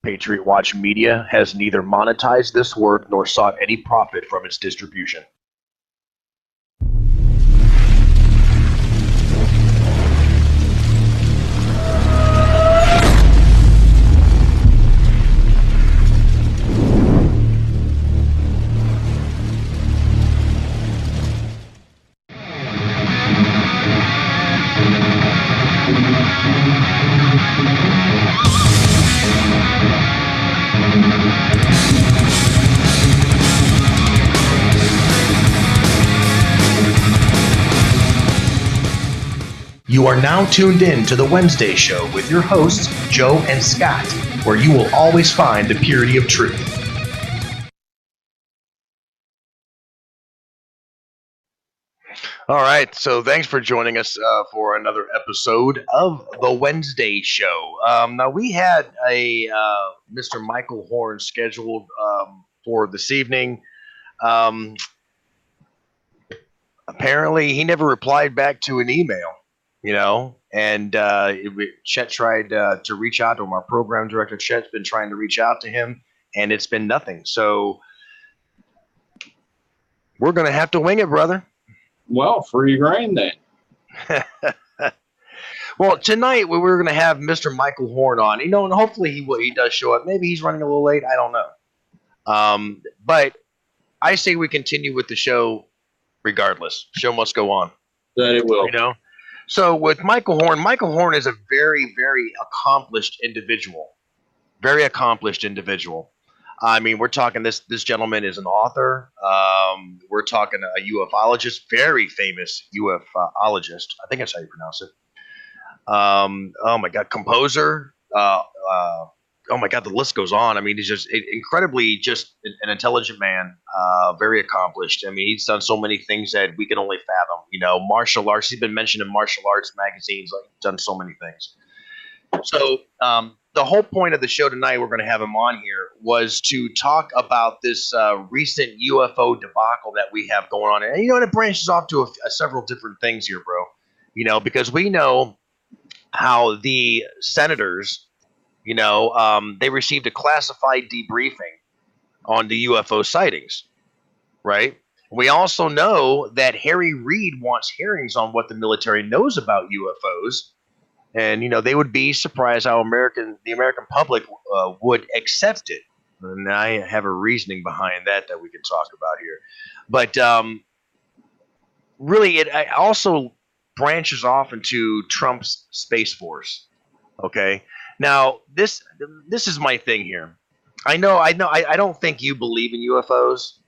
Patriot Watch Media has neither monetized this work nor sought any profit from its distribution. You are now tuned in to the Wednesday show with your hosts, Joe and Scott, where you will always find the purity of truth. All right, so thanks for joining us for another episode of the Wednesday show. Now, we had a Mr. Michael Horn scheduled for this evening. Apparently, he never replied back to an email. And Chet tried to reach out to him. Our program director, Chet's been trying to reach out to him, and it's been nothing. So we're going to have to wing it, brother. Well, free reign then. Well, tonight we were going to have Mr. Michael Horn on, and hopefully he does show up. Maybe he's running a little late. I don't know. But I say we continue with the show regardless. Show must go on. That it will. So with Michael Horn is a very, very accomplished individual. Very accomplished individual. I mean, we're talking this gentleman is an author. We're talking a ufologist, very famous ufologist. I think that's how you pronounce it. Oh my God, composer. Oh my God, the list goes on. I mean, he's just incredibly just an intelligent man, very accomplished. I mean, he's done so many things that we can only fathom. Martial arts. He's been mentioned in martial arts magazines. Like, he's done so many things. So the whole point of the show tonight, we're going to have him on here, was to talk about this recent UFO debacle that we have going on. And, it branches off to several different things here, bro. Because we know how the senators, they received a classified debriefing on the UFO sightings, right? We also know that Harry Reid wants hearings on what the military knows about UFOs. And, they would be surprised how the American public would accept it. And I have a reasoning behind that we can talk about here. But really, it also branches off into Trump's Space Force, okay? Now, this is my thing here. I don't think you believe in UFOs,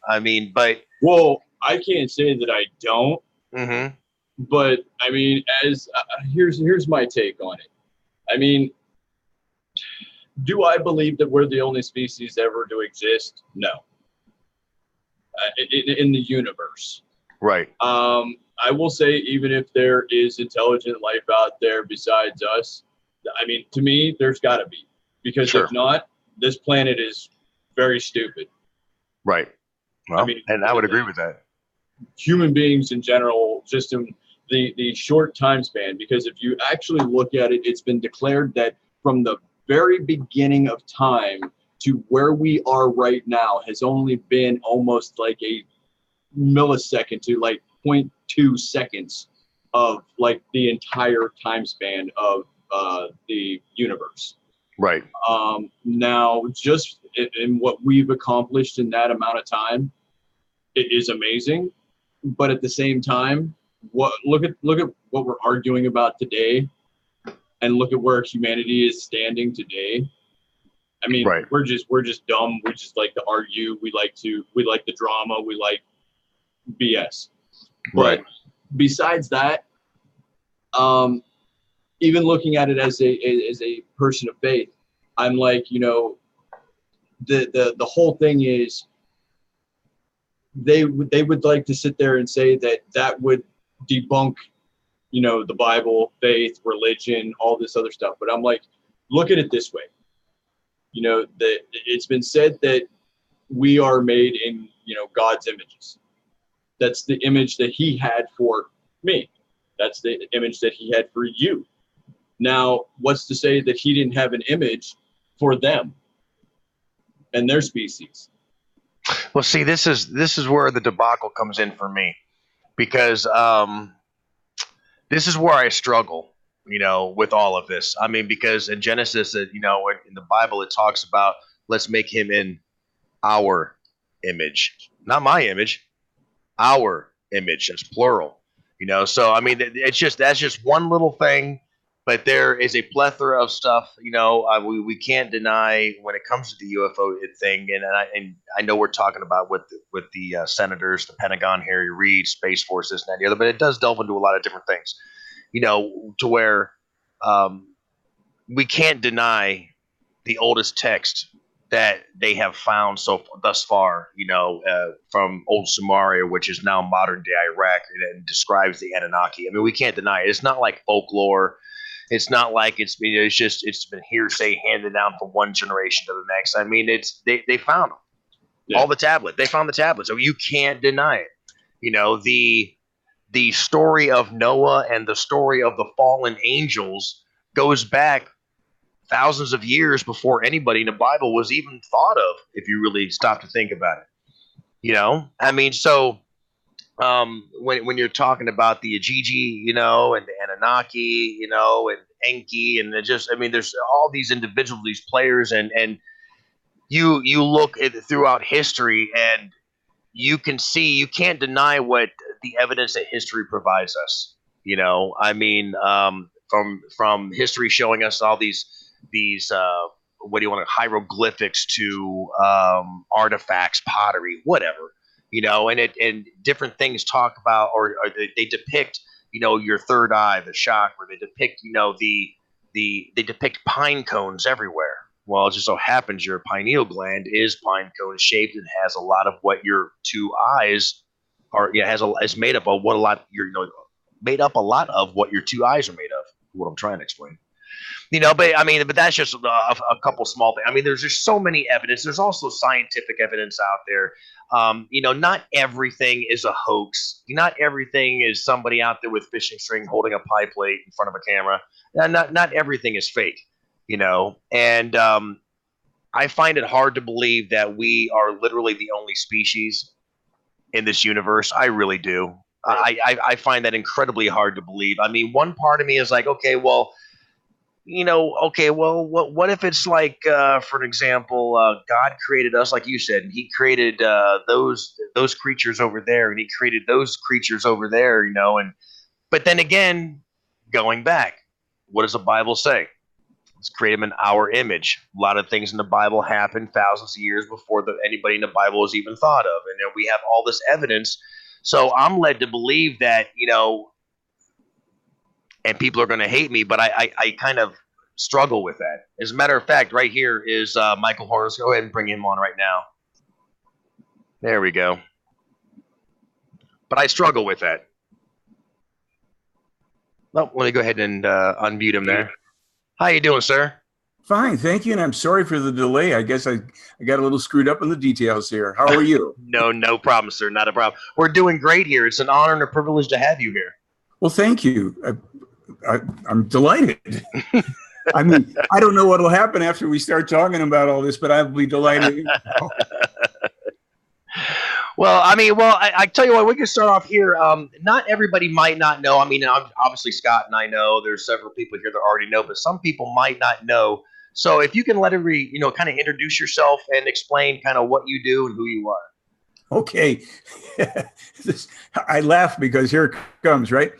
I mean, but... Well, I can't say that I don't. Mm-hmm. But, I mean, here's my take on it. I mean, do I believe that we're the only species ever to exist? No. In the universe. Right. I will say, even if there is intelligent life out there besides us, I mean, to me, there's got to be. Because If not, this planet is very stupid. Right. Well, and I would agree with that. Human beings in general, just in the short time span, because if you actually look at it, it's been declared that from the very beginning of time to where we are right now has only been almost like a millisecond to like 0.2 seconds of like the entire time span of the universe. Right. Now, just in what we've accomplished in that amount of time, it is amazing. But at the same time, look at what we're arguing about today, and look at where humanity is standing today. I mean, right. we're just dumb. We just like to argue. We like the drama. We like BS. Right. But besides that, even looking at it as a person of faith, I'm like, the whole thing is they would like to sit there and say that would debunk, the Bible, faith, religion, all this other stuff. But I'm like, look at it this way. That it's been said that we are made in, God's images. That's the image that he had for me. That's the image that he had for you. Now, what's to say that he didn't have an image for them and their species. Well, see, this is where the debacle comes in for me, because this is where I struggle, with all of this. I mean, because in Genesis, in the Bible, it talks about let's make him in our image, not my image, our image. That's plural, So I mean, that's just one little thing, but there is a plethora of stuff. We can't deny when it comes to the UFO thing, and I know we're talking about with the senators, the Pentagon, Harry Reid, Space Force, this and that, and the other, but it does delve into a lot of different things, to where we can't deny the oldest text that they have found thus far, from old Samaria, which is now modern day Iraq, and describes the Anunnaki. I mean, we can't deny it. It's not like folklore. It's not like it's been hearsay handed down from one generation to the next. I mean, they found them. Yeah. All the tablet. They found the tablet, so you can't deny it. The story of Noah and the story of the fallen angels goes back thousands of years before anybody in the Bible was even thought of, if you really stop to think about it. I mean, so when you're talking about the Ajiji, and the Anunnaki, and Enki, and there's all these individuals, these players, and you look at throughout history, and you can't deny what the evidence that history provides us. I mean, from history showing us all these what do you want, hieroglyphics to artifacts, pottery, whatever, and different things talk about, or they depict, your third eye, the chakra. They depict, they depict pine cones everywhere. Well, it just so happens your pineal gland is pine cone shaped and has a lot of what your two eyes are. Yeah, is made up of what a lot made up a lot of what your two eyes are made of. What I'm trying to explain. But that's just a couple small things. I mean, there's just so many evidence. There's also scientific evidence out there. Not everything is a hoax. Not everything is somebody out there with fishing string holding a pie plate in front of a camera. Not everything is fake, And I find it hard to believe that we are literally the only species in this universe. I really do. I find that incredibly hard to believe. I mean, one part of me is like, okay, well, what if it's like, for an example, God created us, like you said, and he created those creatures over there, and he created those creatures over there, but then again, going back, what does the Bible say? Let's create them in our image. A lot of things in the Bible happened thousands of years before anybody in the Bible was even thought of, and then we have all this evidence. So I'm led to believe that, and people are going to hate me, but I kind of struggle with that. As a matter of fact, right here is Michael Horn. Let's go ahead and bring him on right now. There we go. But I struggle with that. Well, let me go ahead and unmute him there. How you doing, sir? Fine, thank you, and I'm sorry for the delay. I guess I got a little screwed up in the details here. How are you? No problem, sir. Not a problem. We're doing great here. It's an honor and a privilege to have you here. Well, thank you. I'm delighted. I mean, I don't know what will happen after we start talking about all this, but I'll be delighted. Well, I tell you what, we can start off here. Not everybody might not know. I mean, obviously Scott and I know. There's several people here that already know, but some people might not know. So if you can let everybody, kind of introduce yourself and explain kind of what you do and who you are. Okay. I laugh because here it comes, right?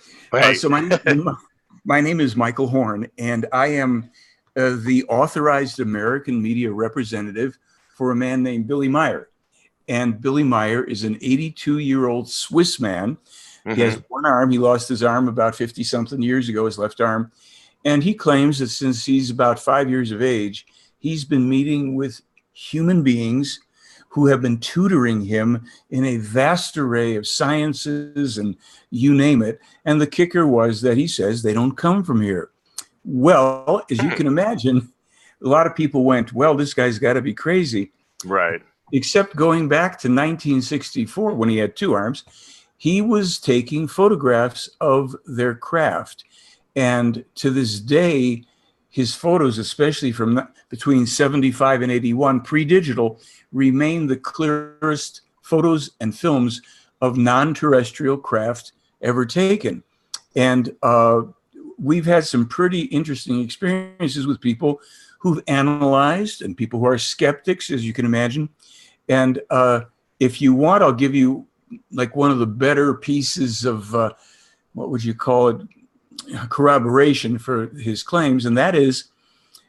So my name is Michael Horn, and I am the authorized American media representative for a man named Billy Meier. And Billy Meier is an 82-year-old Swiss man. Mm-hmm. He has one arm. He lost his arm about 50-something years ago, his left arm. And he claims that since he's about 5 years of age, he's been meeting with human beings who have been tutoring him in a vast array of sciences and you name it. And the kicker was that he says they don't come from here. Well, as you can imagine, a lot of people went, well, this guy's got to be crazy. Right. Except going back to 1964, when he had two arms, he was taking photographs of their craft. And to this day, his photos, especially from between 75 and 81, pre-digital, remain the clearest photos and films of non-terrestrial craft ever taken. And we've had some pretty interesting experiences with people who've analyzed and people who are skeptics, as you can imagine. And if you want, I'll give you like one of the better pieces of, what would you call it, corroboration for his claims. And that is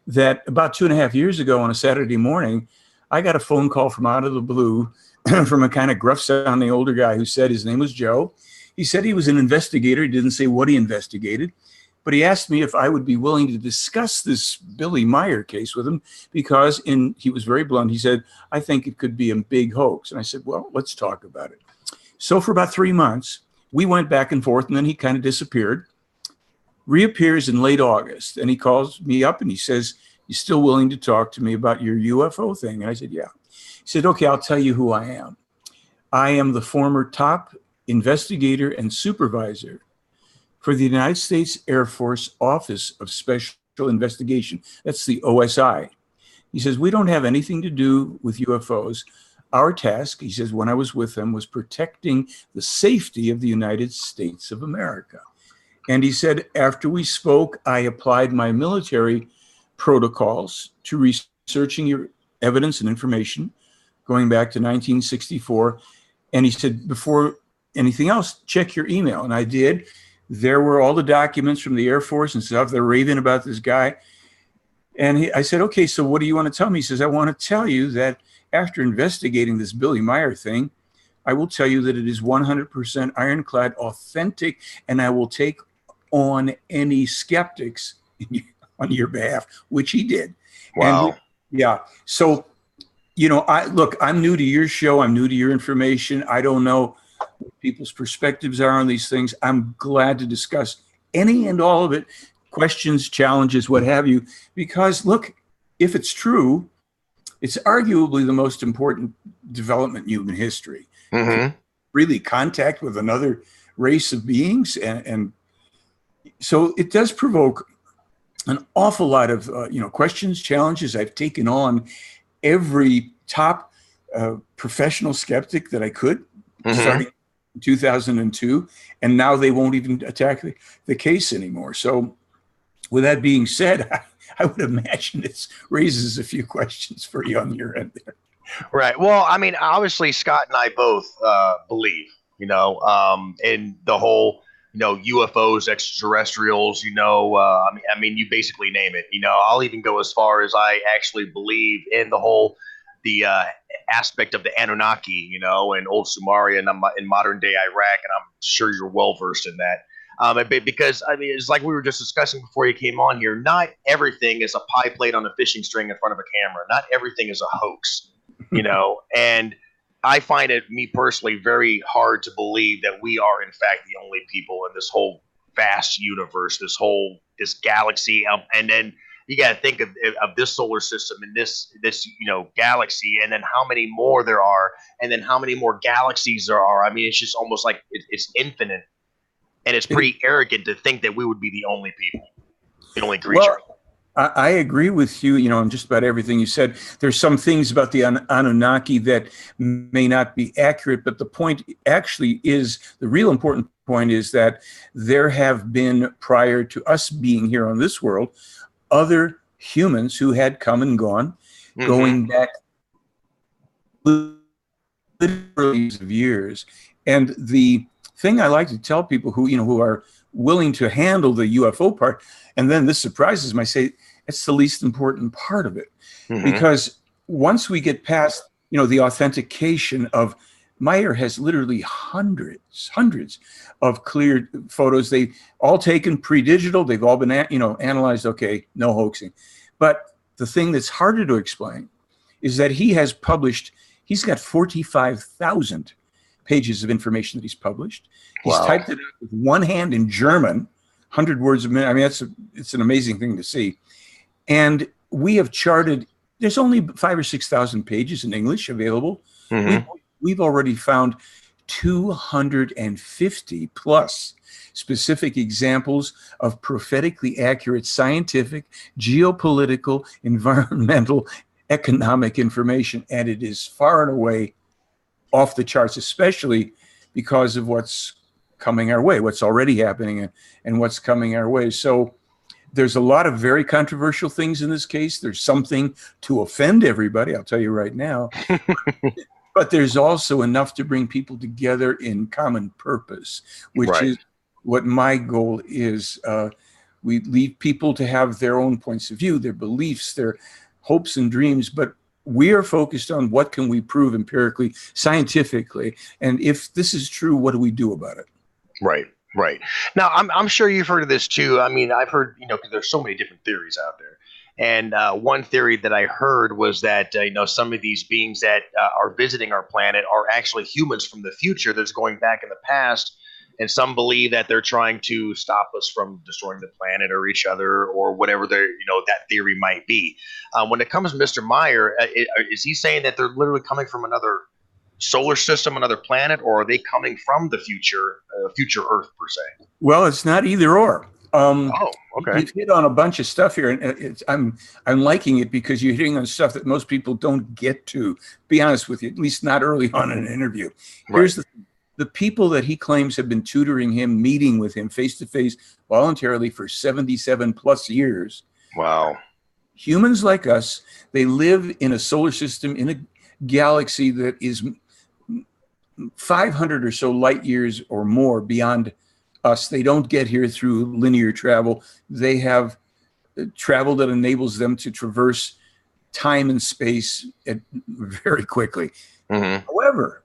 that about 2.5 years ago on a Saturday morning, I got a phone call from out of the blue from a kind of gruff sounding older guy who said his name was Joe. He said he was an investigator. He didn't say what he investigated, but he asked me if I would be willing to discuss this Billy Meier case with him because he was very blunt. He said, I think it could be a big hoax. And I said, well, let's talk about it. So for about 3 months, we went back and forth, and then he kind of disappeared. Reappears in late August, and he calls me up and he says, you still willing to talk to me about your UFO thing? And I said, yeah. He said, okay, I'll tell you who I am. I am the former top investigator and supervisor for the United States Air Force Office of Special Investigation. That's the OSI. He says, we don't have anything to do with UFOs. Our task, he says, when I was with them, was protecting the safety of the United States of America. And he said, after we spoke, I applied my military protocols to researching your evidence and information going back to 1964. And he said, before anything else, check your email. And I did. There were all the documents from the Air Force and stuff. They're raving about this guy. And I said, okay, so what do you want to tell me? He says, I want to tell you that after investigating this Billy Meier thing, I will tell you that it is 100% ironclad, authentic, and I will take on any skeptics on your behalf, which he did. Wow. And yeah. So, you know, I'm new to your show. I'm new to your information. I don't know what people's perspectives are on these things. I'm glad to discuss any and all of it, questions, challenges, what have you, because look, if it's true, it's arguably the most important development in human history. Mm-hmm. Really contact with another race of beings. And so it does provoke an awful lot of, questions, challenges. I've taken on every top professional skeptic that I could, starting in 2002. And now they won't even attack the case anymore. So with that being said, I would imagine it raises a few questions for you on your end there. Right. Well, I mean, obviously, Scott and I both believe, in the whole, UFOs, extraterrestrials, I mean, you basically name it. I'll even go as far as I actually believe in the aspect of the Anunnaki, and old Sumeria and in modern day Iraq, and I'm sure you're well versed in that. Because I mean, it's like we were just discussing before you came on here. Not everything is a pie plate on a fishing string in front of a camera. Not everything is a hoax, And I find it, me personally, very hard to believe that we are, in fact, the only people in this whole vast universe, this galaxy, and then you got to think of this solar system and this galaxy, and then how many more there are, and then how many more galaxies there are. I mean, it's just almost like it's infinite. And it's pretty arrogant to think that we would be the only people, the only creature. Well, I agree with you, on just about everything you said. There's some things about the Anunnaki that may not be accurate, but the point actually is, the real important point is that there have been, prior to us being here on this world, other humans who had come and gone, going back literally of years. And the thing I like to tell people who are willing to handle the UFO part, and then this surprises them, I say it's the least important part of it, because once we get past the authentication of Meier, has literally hundreds of cleared photos. They all taken pre-digital. They've all been analyzed. Okay, no hoaxing. But the thing that's harder to explain is that he has published. He's got 45,000 pages of information that he's published. He's typed it out with one hand in German, 100 words a minute. I mean, it's an amazing thing to see. And we have charted, there's only 5,000 or 6,000 pages in English available. We've already found 250 plus specific examples of prophetically accurate scientific, geopolitical, environmental, economic information. And it is far and away off the charts, especially because of what's coming our way, what's already happening, and what's coming our way. So there's a lot of very controversial things in this case. There's something to offend everybody, I'll tell you right now. But there's also enough to bring people together in common purpose, which is what my goal is. We leave people to have their own points of view, their beliefs, their hopes and dreams, but we are focused on what can we prove empirically, scientifically, and if this is true, what do we do about it? Right. Now, I'm sure you've heard of this too. I mean, I've heard, because there's so many different theories out there. And one theory that I heard was that, some of these beings that are visiting our planet are actually humans from the future that's going back in the past. And some believe that they're trying to stop us from destroying the planet or each other or whatever that theory might be. When it comes to Mr. Meier, is he saying that they're literally coming from another solar system, another planet, or are they coming from the future Earth per se? Well, it's not either or. Okay. You've hit on a bunch of stuff here, and I'm liking it because you're hitting on stuff that most people don't get to. Be honest with you, at least not early on in an interview. Here's the people that he claims have been tutoring him, meeting with him face to face voluntarily for 77 plus years. Wow. Humans like us, they live in a solar system, in a galaxy that is 500 or so light years or more beyond us. They don't get here through linear travel. They have travel that enables them to traverse time and space very quickly. Mm-hmm. However,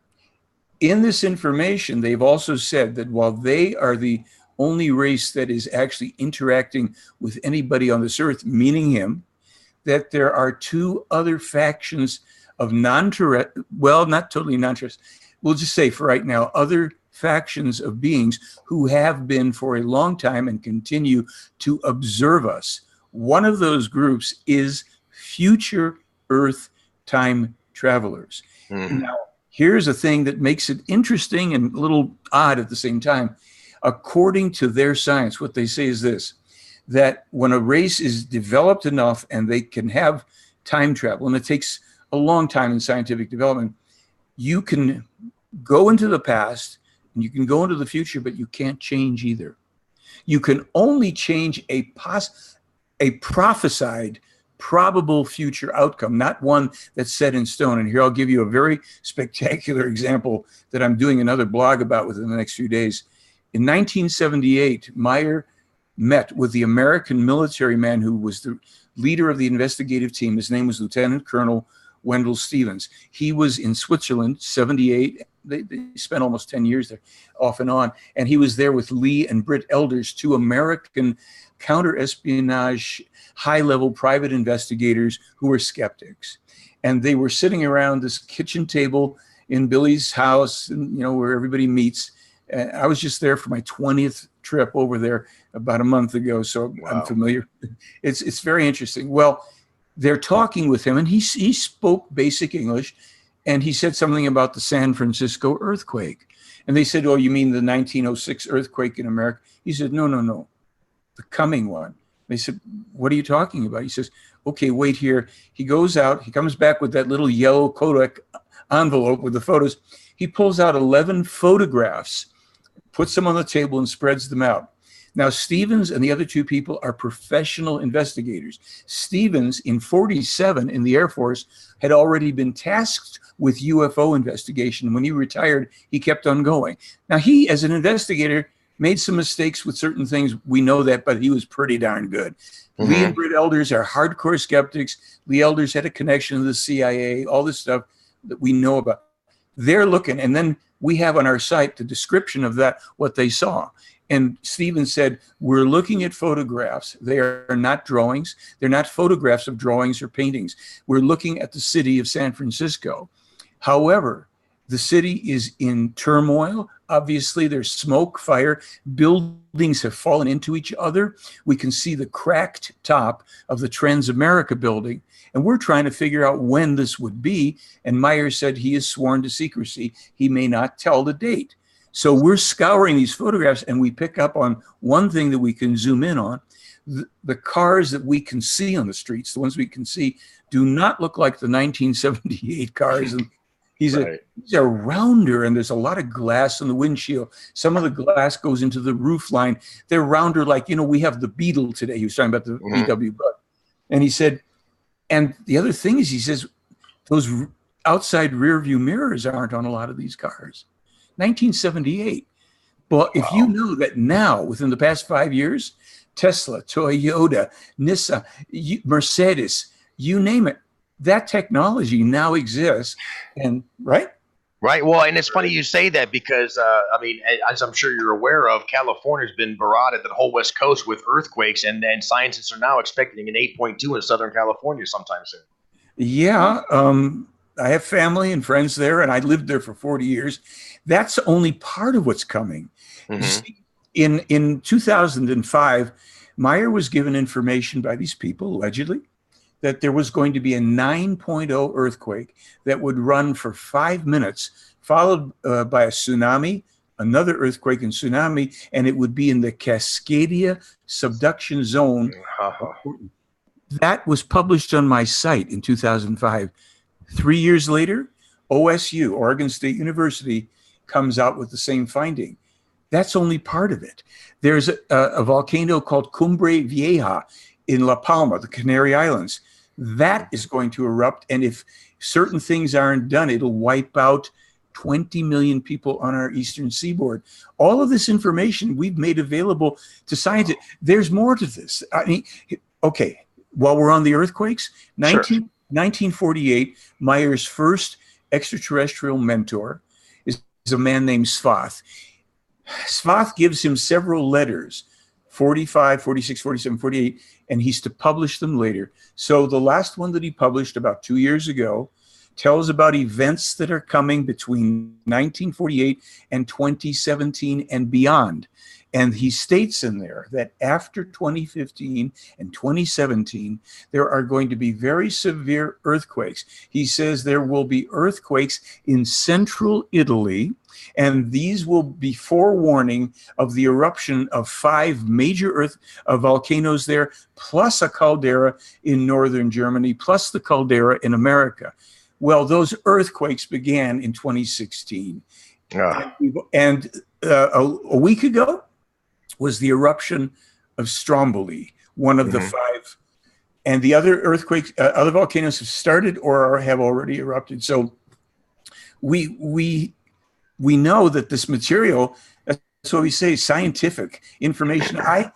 in this information, they've also said that while they are the only race that is actually interacting with anybody on this earth, meaning him, that there are two other factions of not totally non-terrestrial, we'll just say for right now, other factions of beings who have been for a long time and continue to observe us. One of those groups is future Earth time travelers. Mm-hmm. Now, here's a thing that makes it interesting and a little odd at the same time. According to their science, what they say is this, that when a race is developed enough and they can have time travel, and it takes a long time in scientific development, you can go into the past and you can go into the future, but you can't change either. You can only change a prophesied probable future outcome, not one that's set in stone. And here I'll give you a very spectacular example that I'm doing another blog about within the next few days. In 1978, Meier met with the American military man who was the leader of the investigative team. His name was Lieutenant Colonel Wendell Stevens. He was in Switzerland, 78. They spent almost 10 years there, off and on. And he was there with Lee and Britt Elders, two American counter-espionage, high-level private investigators who were skeptics. And they were sitting around this kitchen table in Billy's house, and, where everybody meets. I was just there for my 20th trip over there about a month ago, so wow. I'm familiar. It's very interesting. Well, they're talking with him, and he spoke basic English, and he said something about the San Francisco earthquake. And they said, "Oh, you mean the 1906 earthquake in America?" He said, No, the coming one. They said, "What are you talking about?" He says, "Okay, wait here." He goes out, he comes back with that little yellow Kodak envelope with the photos. He pulls out 11 photographs, puts them on the table and spreads them out. Now, Stevens and the other two people are professional investigators. Stevens, in 47 in the Air Force, had already been tasked with UFO investigation. When he retired, he kept on going. Now, he, as an investigator, made some mistakes with certain things. We know that, but he was pretty darn good. Mm-hmm. Lee and Britt Elders are hardcore skeptics. Lee Elders had a connection to the CIA, all this stuff that we know about. They're looking, and then we have on our site the description of that, what they saw. And Stevens said, "We're looking at photographs. They are not drawings. They're not photographs of drawings or paintings. We're looking at the city of San Francisco. However, The city is in turmoil. Obviously, there's smoke, fire. Buildings have fallen into each other. We can see the cracked top of the Transamerica building. And we're trying to figure out when this would be. And Meier said he is sworn to secrecy. He may not tell the date. So we're scouring these photographs, and we pick up on one thing that we can zoom in on. The cars that we can see on the streets, the ones we can see, do not look like the 1978 cars. And he's a rounder, and there's a lot of glass on the windshield. Some of the glass goes into the roof line. They're rounder, like, you know, we have the Beetle today. He was talking about the VW bug. And he said, and the other thing is, he says, those outside rear view mirrors aren't on a lot of these cars. 1978. Well, if you know that now, within the past 5 years, Tesla, Toyota, Nissan, Mercedes, you name it, that technology now exists. And right. Well, and it's funny you say that because, I mean, as I'm sure you're aware of, California's been barraged, the whole West Coast, with earthquakes, and scientists are now expecting an 8.2 in Southern California sometime soon. Yeah. I have family and friends there, and I lived there for 40 years. That's only part of what's coming. You see, in 2005, Meier was given information by these people, allegedly, that there was going to be a 9.0 earthquake that would run for 5 minutes, followed by a tsunami, another earthquake and tsunami, and it would be in the Cascadia subduction zone. That was published on my site in 2005. 3 years later, OSU, Oregon State University, comes out with the same finding. That's only part of it. There's a volcano called Cumbre Vieja in La Palma, the Canary Islands. That is going to erupt, and if certain things aren't done, it'll wipe out 20 million people on our eastern seaboard. All of this information we've made available to scientists. There's more to this. I mean, okay, while we're on the earthquakes, 1948, Meier's first extraterrestrial mentor is a man named Svath. Svath gives him several letters, 45, 46, 47, 48, and he's to publish them later. So the last one that he published about 2 years ago tells about events that are coming between 1948 and 2017 and beyond. And he states in there that after 2015 and 2017, there are going to be very severe earthquakes. He says there will be earthquakes in central Italy, and these will be forewarning of the eruption of 5 major volcanoes there, plus a caldera in northern Germany, plus the caldera in America. Well, those earthquakes began in 2016. And a week ago was the eruption of Stromboli, one of the 5. And the other earthquakes, other volcanoes have started or have already erupted. So we know that this material, that's what we say, scientific information. I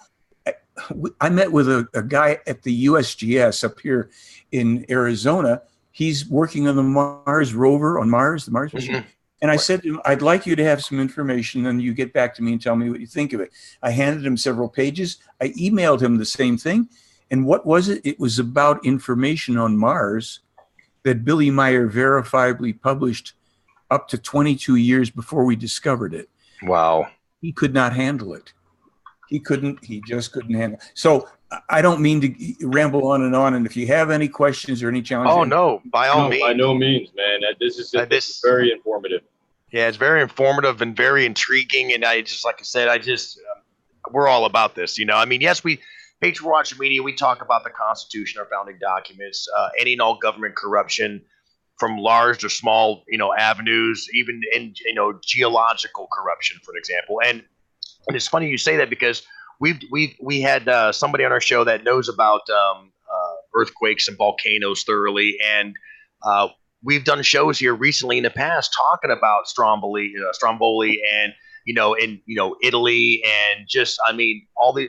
met with a guy at the USGS up here in Arizona. He's working on the Mars rover, on Mars, the Mars mission. And I said to him, I'd like you to have some information, and you get back to me and tell me what you think of it. I handed him several pages. I emailed him the same thing. And what was it? It was about information on Mars that Billy Meier verifiably published up to 22 years before we discovered it. Wow. He could not handle it. He just couldn't handle it. So I don't mean to ramble on. And if you have any questions or any challenges. Oh, no, by all means. By no means, man. This is very informative. Yeah, it's very informative and very intriguing. And I just, like I said, we're all about this. You know, I mean, yes, Patriot Watch Media, we talk about the Constitution, our founding documents, any and all government corruption, from large to small, avenues, even in, geological corruption, for example. And it's funny you say that, because we had somebody on our show that knows about earthquakes and volcanoes thoroughly, and we've done shows here recently in the past talking about Stromboli, and in Italy, and just, I mean, all the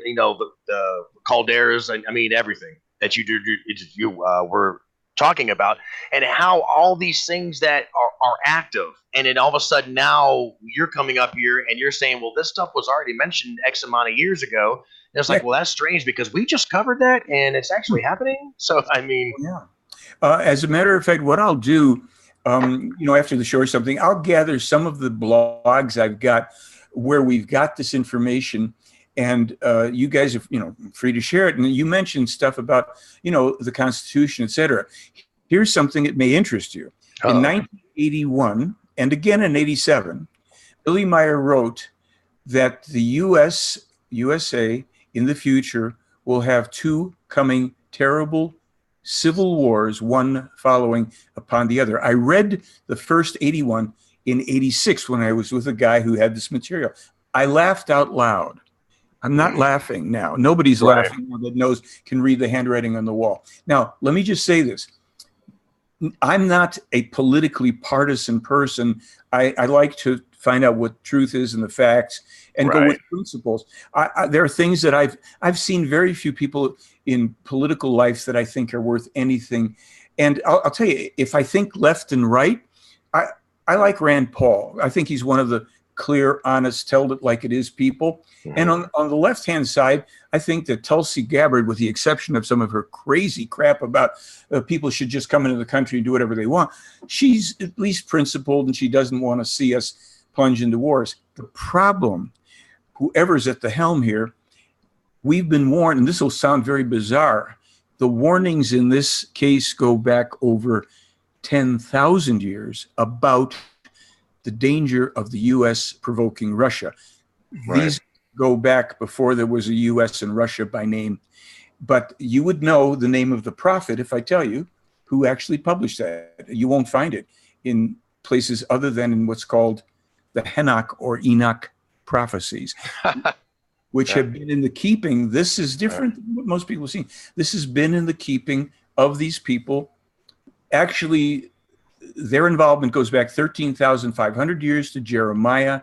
the calderas, and I mean everything that you were talking about, and how all these things that are active, and then all of a sudden now you're coming up here and you're saying, well, this stuff was already mentioned X amount of years ago. And it's like, well, that's strange, because we just covered that and it's actually happening. So, I mean, as a matter of fact, what I'll do, after the show or something, I'll gather some of the blogs I've got where we've got this information, and you guys are, free to share it. And you mentioned stuff about, the Constitution, etc. Here's something that may interest you. In 1981 and again in 87, Billy Meier wrote that the USA in the future will have two coming terrible civil wars, one following upon the other. I read the first 81 in 86 when I was with a guy who had this material. I laughed out loud. I'm not laughing now. Nobody's laughing now that can read the handwriting on the wall. Now, let me just say this. I'm not a politically partisan person. I like to find out what truth is and the facts and go with principles. There are things that I've seen very few people in political life that I think are worth anything. And I'll tell you, if I think left and right, I like Rand Paul. I think he's one of the clear, honest, tell it like it is people. And on the left-hand side, I think that Tulsi Gabbard, with the exception of some of her crazy crap about people should just come into the country and do whatever they want, she's at least principled and she doesn't want to see us plunge into wars. The problem, whoever's at the helm here, we've been warned, and this will sound very bizarre, the warnings in this case go back over 10,000 years about the danger of the U.S. provoking Russia. These go back before there was a U.S. and Russia by name. But you would know the name of the prophet if I tell you who actually published that. You won't find it in places other than in what's called the Henoch or Enoch prophecies, which have been in the keeping. This is different than what most people have seen. This has been in the keeping of these people. Actually, their involvement goes back 13,500 years to Jeremiah,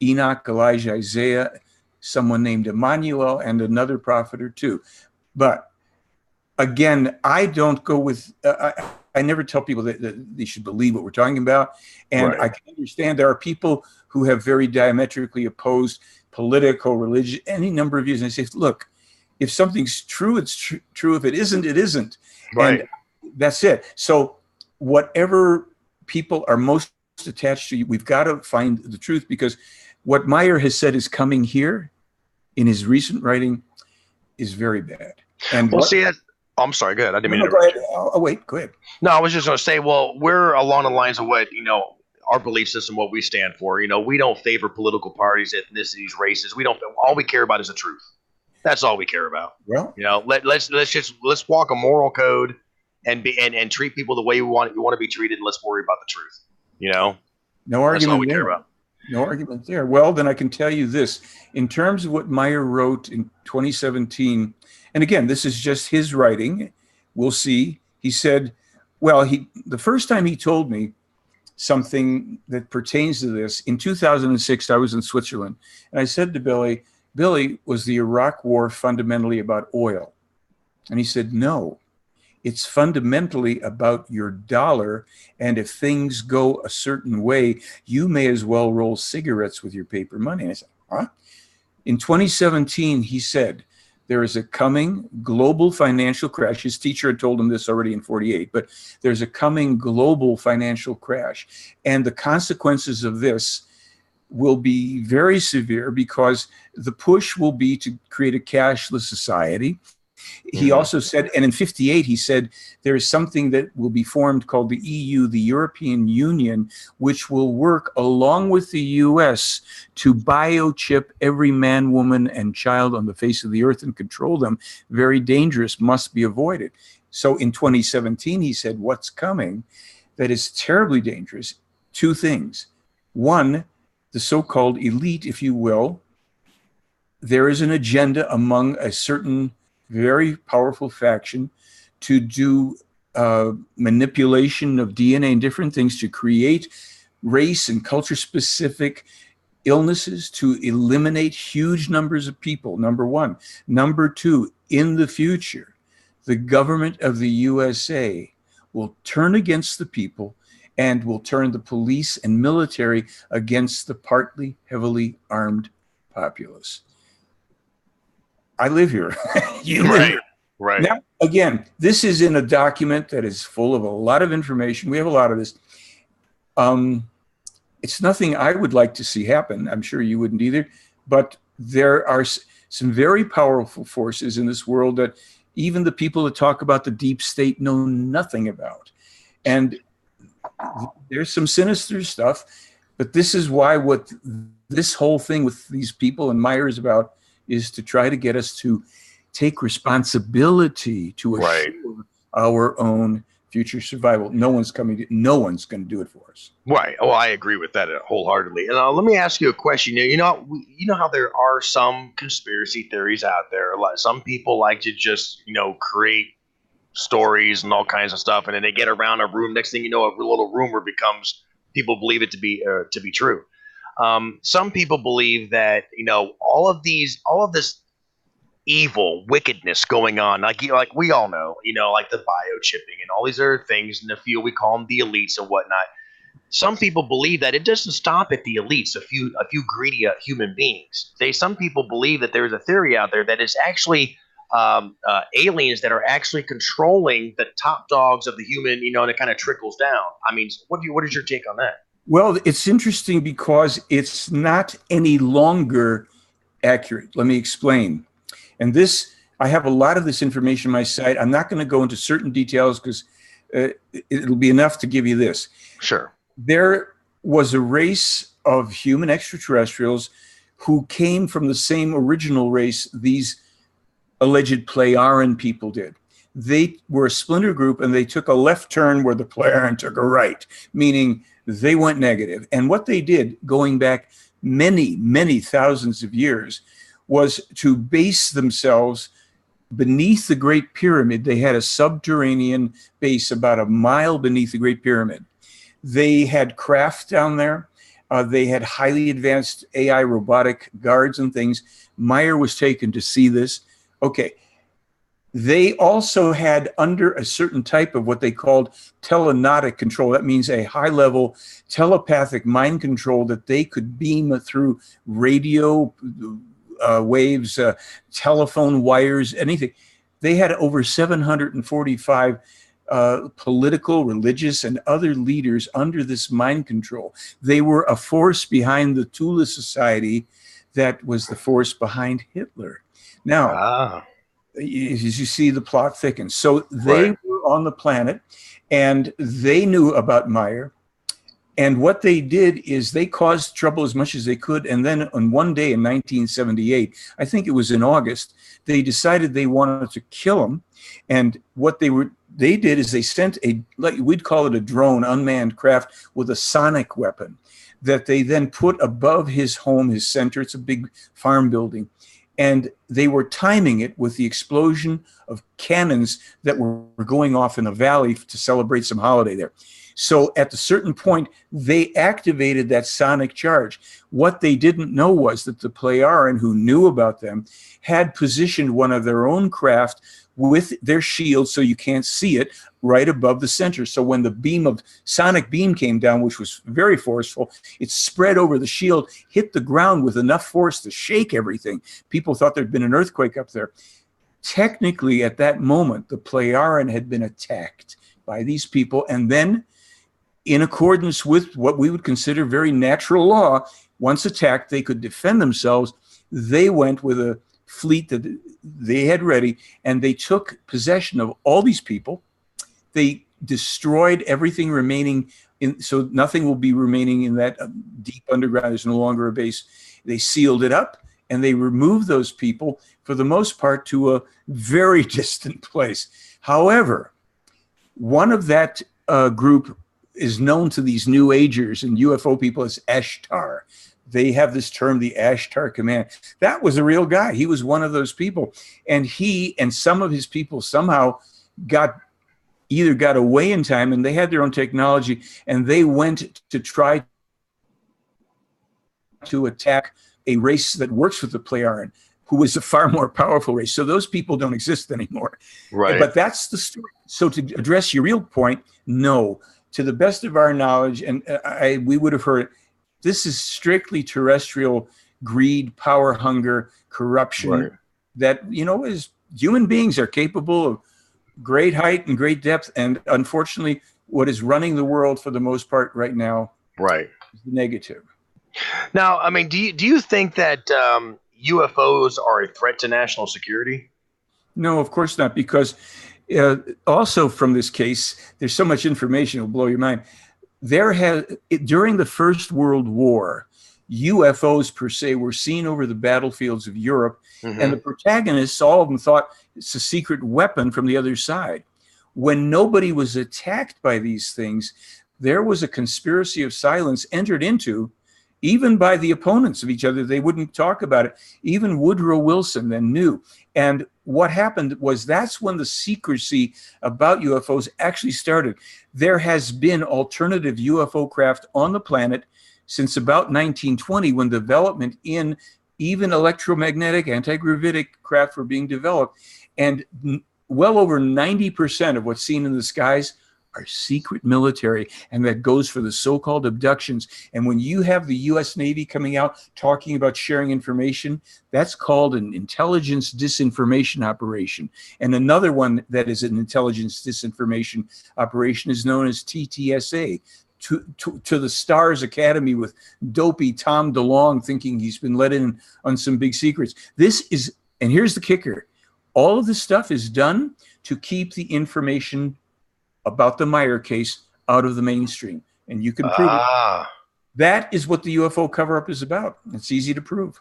Enoch, Elijah, Isaiah, someone named Emmanuel, and another prophet or two. But again, I don't go with, I never tell people that they should believe what we're talking about. And I can understand there are people who have very diametrically opposed political, religious, any number of views. And I say, look, if something's true, it's true. If it isn't, it isn't. And that's it. So whatever people are most attached to, we've got to find the truth, because what Meier has said is coming here in his recent writing is very bad. And I'm sorry, go ahead. I didn't mean to go ahead. Oh, wait, go ahead. No, I was just going to say, well, we're along the lines of what, our belief system, what we stand for. We don't favor political parties, ethnicities, races. All we care about is the truth. That's all we care about. Well, let's walk a moral code and treat people the way you want to be treated. And let's worry about the truth. No argument. That's all we care about. No argument there. Well, then I can tell you this. In terms of what Meier wrote in 2017, and again, this is just his writing. We'll see. He said, well, the first time he told me something that pertains to this, in 2006, I was in Switzerland. And I said to Billy, was the Iraq War fundamentally about oil? And he said, no. It's fundamentally about your dollar, and if things go a certain way, you may as well roll cigarettes with your paper money. And I said, huh? In 2017, he said, there is a coming global financial crash. His teacher had told him this already in 48, but there's a coming global financial crash. And the consequences of this will be very severe, because the push will be to create a cashless society. He also said, and in 58, he said, there is something that will be formed called the EU, the European Union, which will work along with the US to biochip every man, woman, and child on the face of the earth and control them. Very dangerous, must be avoided. So in 2017, he said, what's coming that is terribly dangerous? Two things. One, the so-called elite, if you will. There is an agenda among a certain very powerful faction to do manipulation of DNA and different things to create race and culture specific illnesses, to eliminate huge numbers of people, number one. Number two, in the future, the government of the USA will turn against the people and will turn the police and military against the partly heavily armed populace. I live here. You live here. Right. Now, again, this is in a document that is full of a lot of information. We have a lot of this. It's nothing I would like to see happen. I'm sure you wouldn't either. But there are some very powerful forces in this world that even the people that talk about the deep state know nothing about. And there's some sinister stuff. But this is why what this whole thing with these people and Meier is about is to try to get us to take responsibility to assure our own future survival. No one's going to do it for us. Right. Oh, I agree with that wholeheartedly. And let me ask you a question. You know how there are some conspiracy theories out there. Like some people like to just create stories and all kinds of stuff, and then they get around a room. Next thing you know, a little rumor becomes people believe it to be true. Some people believe that all of this evil wickedness going on, like we all know, like the biochipping and all these other things in the field, we call them the elites and whatnot. Some people believe that it doesn't stop at the elites, a few greedy human beings. Some people believe that there's a theory out there that is actually aliens that are actually controlling the top dogs of the human, and it kind of trickles down. I mean, what is your take on that? Well, it's interesting because it's not any longer accurate. Let me explain. And I have a lot of this information on my site. I'm not going to go into certain details because it'll be enough to give you this. Sure. There was a race of human extraterrestrials who came from the same original race these alleged Plejaren people did. They were a splinter group, and they took a left turn where the Plejaren took a right, meaning they went negative. And what they did, going back many, many thousands of years, was to base themselves beneath the Great Pyramid. They had a subterranean base about a mile beneath the Great Pyramid. They had craft down there. They had highly advanced AI robotic guards and things. Meier was taken to see this. Okay. They also had under a certain type of what they called telenotic control. That means a high-level telepathic mind control that they could beam through radio waves, telephone wires, anything. They had over 745 political, religious, and other leaders under this mind control. They were a force behind the Tula Society that was the force behind Hitler. Now, as you see, the plot thickens. So they were on the planet, and they knew about Meier. And what they did is they caused trouble as much as they could. And then on one day in 1978, I think it was in August, they decided they wanted to kill him. And what they did is they sent we'd call it a drone, unmanned craft with a sonic weapon that they then put above his home, his center. It's a big farm building. And they were timing it with the explosion of cannons that were going off in the valley to celebrate some holiday there. So at a certain point, they activated that sonic charge. What they didn't know was that the Plejaren, who knew about them, had positioned one of their own craft with their shield, so you can't see it, right above the center. So when the sonic beam came down, which was very forceful, it spread over the shield, hit the ground with enough force to shake everything. People thought there'd been an earthquake up there. Technically, at that moment, the Plejaren had been attacked by these people, and then, in accordance with what we would consider very natural law, once attacked, they could defend themselves. They went with a fleet that they had ready, and they took possession of all these people. They destroyed everything remaining, so nothing will be remaining in that deep underground. There's no longer a base. They sealed it up, and they removed those people, for the most part, to a very distant place. However, one of that group is known to these New Agers and UFO people as Ashtar. They have this term, the Ashtar Command. That was a real guy. He was one of those people. And he and some of his people somehow got away in time, and they had their own technology, and they went to try to attack a race that works with the Plejaren, who is a far more powerful race. So those people don't exist anymore. Right. But that's the story. So to address your real point, no. To the best of our knowledge, and we would have heard, this is strictly terrestrial greed, power, hunger, corruption. That, is human beings are capable of great height and great depth. And unfortunately, what is running the world for the most part right now Right. is negative. Now, I mean, do you think that UFOs are a threat to national security? No, of course not, because also from this case, there's so much information, it'll blow your mind. During the First World War, UFOs per se were seen over the battlefields of Europe, and the protagonists, all of them, thought it's a secret weapon from the other side. When nobody was attacked by these things, there was a conspiracy of silence entered into, even by the opponents of each other. They wouldn't talk about it. Even Woodrow Wilson then knew. And what happened was that's when the secrecy about UFOs actually started. There has been alternative UFO craft on the planet since about 1920, when development in even electromagnetic anti-gravitic craft were being developed. And well over 90% of what's seen in the skies are secret military, and that goes for the so-called abductions. And when you have the U.S. Navy coming out talking about sharing information, that's called an intelligence disinformation operation. And another one that is an intelligence disinformation operation is known as TTSA, to the Stars Academy, with dopey Tom DeLonge thinking he's been let in on some big secrets. This is, and here's the kicker, all of this stuff is done to keep the information about the Meier case out of the mainstream. And you can prove it. That is what the UFO cover-up is about. It's easy to prove.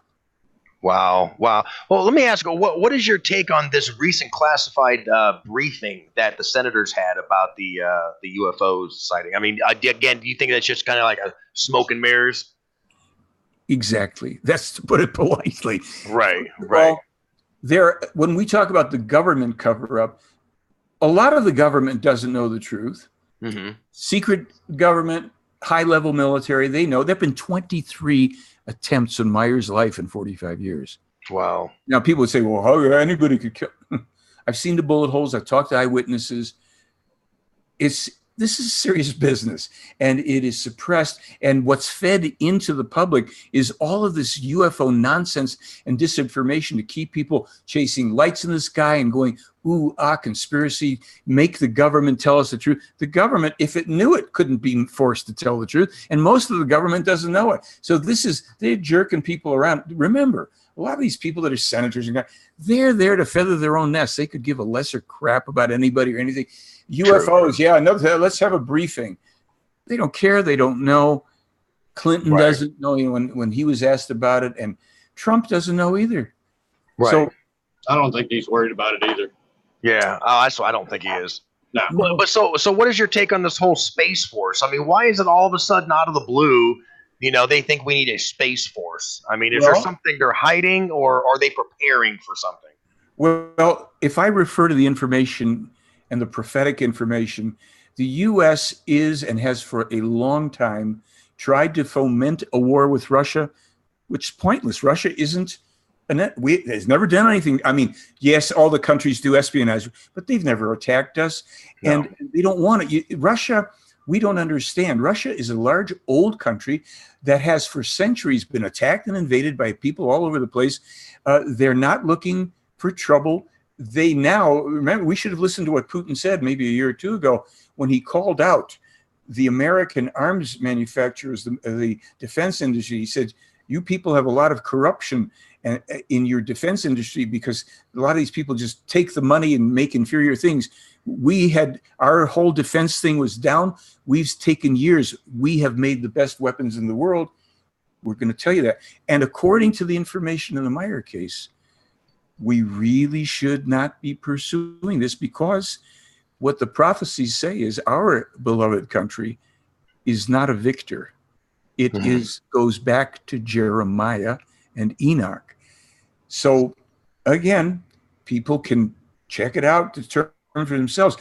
Wow. Wow. Well, let me ask you, what is your take on this recent classified briefing that the senators had about the UFO sighting? I mean, again, do you think that's just kind of like a smoke and mirrors? Exactly. That's to put it politely. Right. Right. Well, when we talk about the government cover-up, a lot of the government doesn't know the truth. Secret government, high-level military, they know. There have been 23 attempts on Meier's life in 45 years. Wow. Now, people would say, well, how anybody could kill? I've seen the bullet holes. I've talked to eyewitnesses. This is serious business, and it is suppressed. And what's fed into the public is all of this UFO nonsense and disinformation to keep people chasing lights in the sky and going, ooh, conspiracy, make the government tell us the truth. The government, if it knew it, couldn't be forced to tell the truth. And most of the government doesn't know it. So they're jerking people around. Remember, a lot of these people that are senators, they're there to feather their own nests. They could give a lesser crap about anybody or anything. UFOs, yeah, let's have a briefing. They don't care. They don't know. Clinton doesn't know, when he was asked about it, and Trump doesn't know either. Right. So I don't think he's worried about it either. Yeah, I don't think he is. No. But so what is your take on this whole Space Force? I mean, why is it all of a sudden out of the blue, they think we need a Space Force? I mean, is there something they're hiding, or are they preparing for something? Well, if I refer to the information and the prophetic information, the U.S. is and has for a long time tried to foment a war with Russia, which is pointless. Russia isn't. Has never done anything. I mean, yes, all the countries do espionage, but they've never attacked us, and they don't want it. Russia, we don't understand. Russia is a large, old country that has for centuries been attacked and invaded by people all over the place. They're not looking for trouble. They now, remember, we should have listened to what Putin said maybe a year or two ago when he called out the American arms manufacturers, the defense industry. He said, you people have a lot of corruption in your defense industry because a lot of these people just take the money and make inferior things. Our whole defense thing was down. We've taken years. We have made the best weapons in the world. We're going to tell you that. And according to the information in the Meier case, we really should not be pursuing this, because what the prophecies say is our beloved country is not a victor. It goes back to Jeremiah and Enoch. So again, people can check it out to determine for themselves.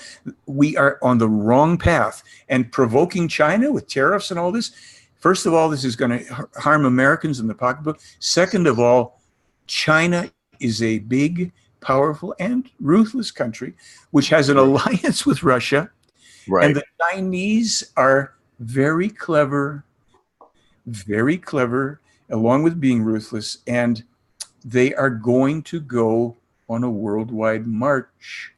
We are on the wrong path, and provoking China with tariffs and all this. First of all, this is going to harm Americans in the pocketbook. Second of all, China is a big, powerful, and ruthless country, which has an alliance with Russia. Right. And the Chinese are very clever, along with being ruthless, and they are going to go on a worldwide march.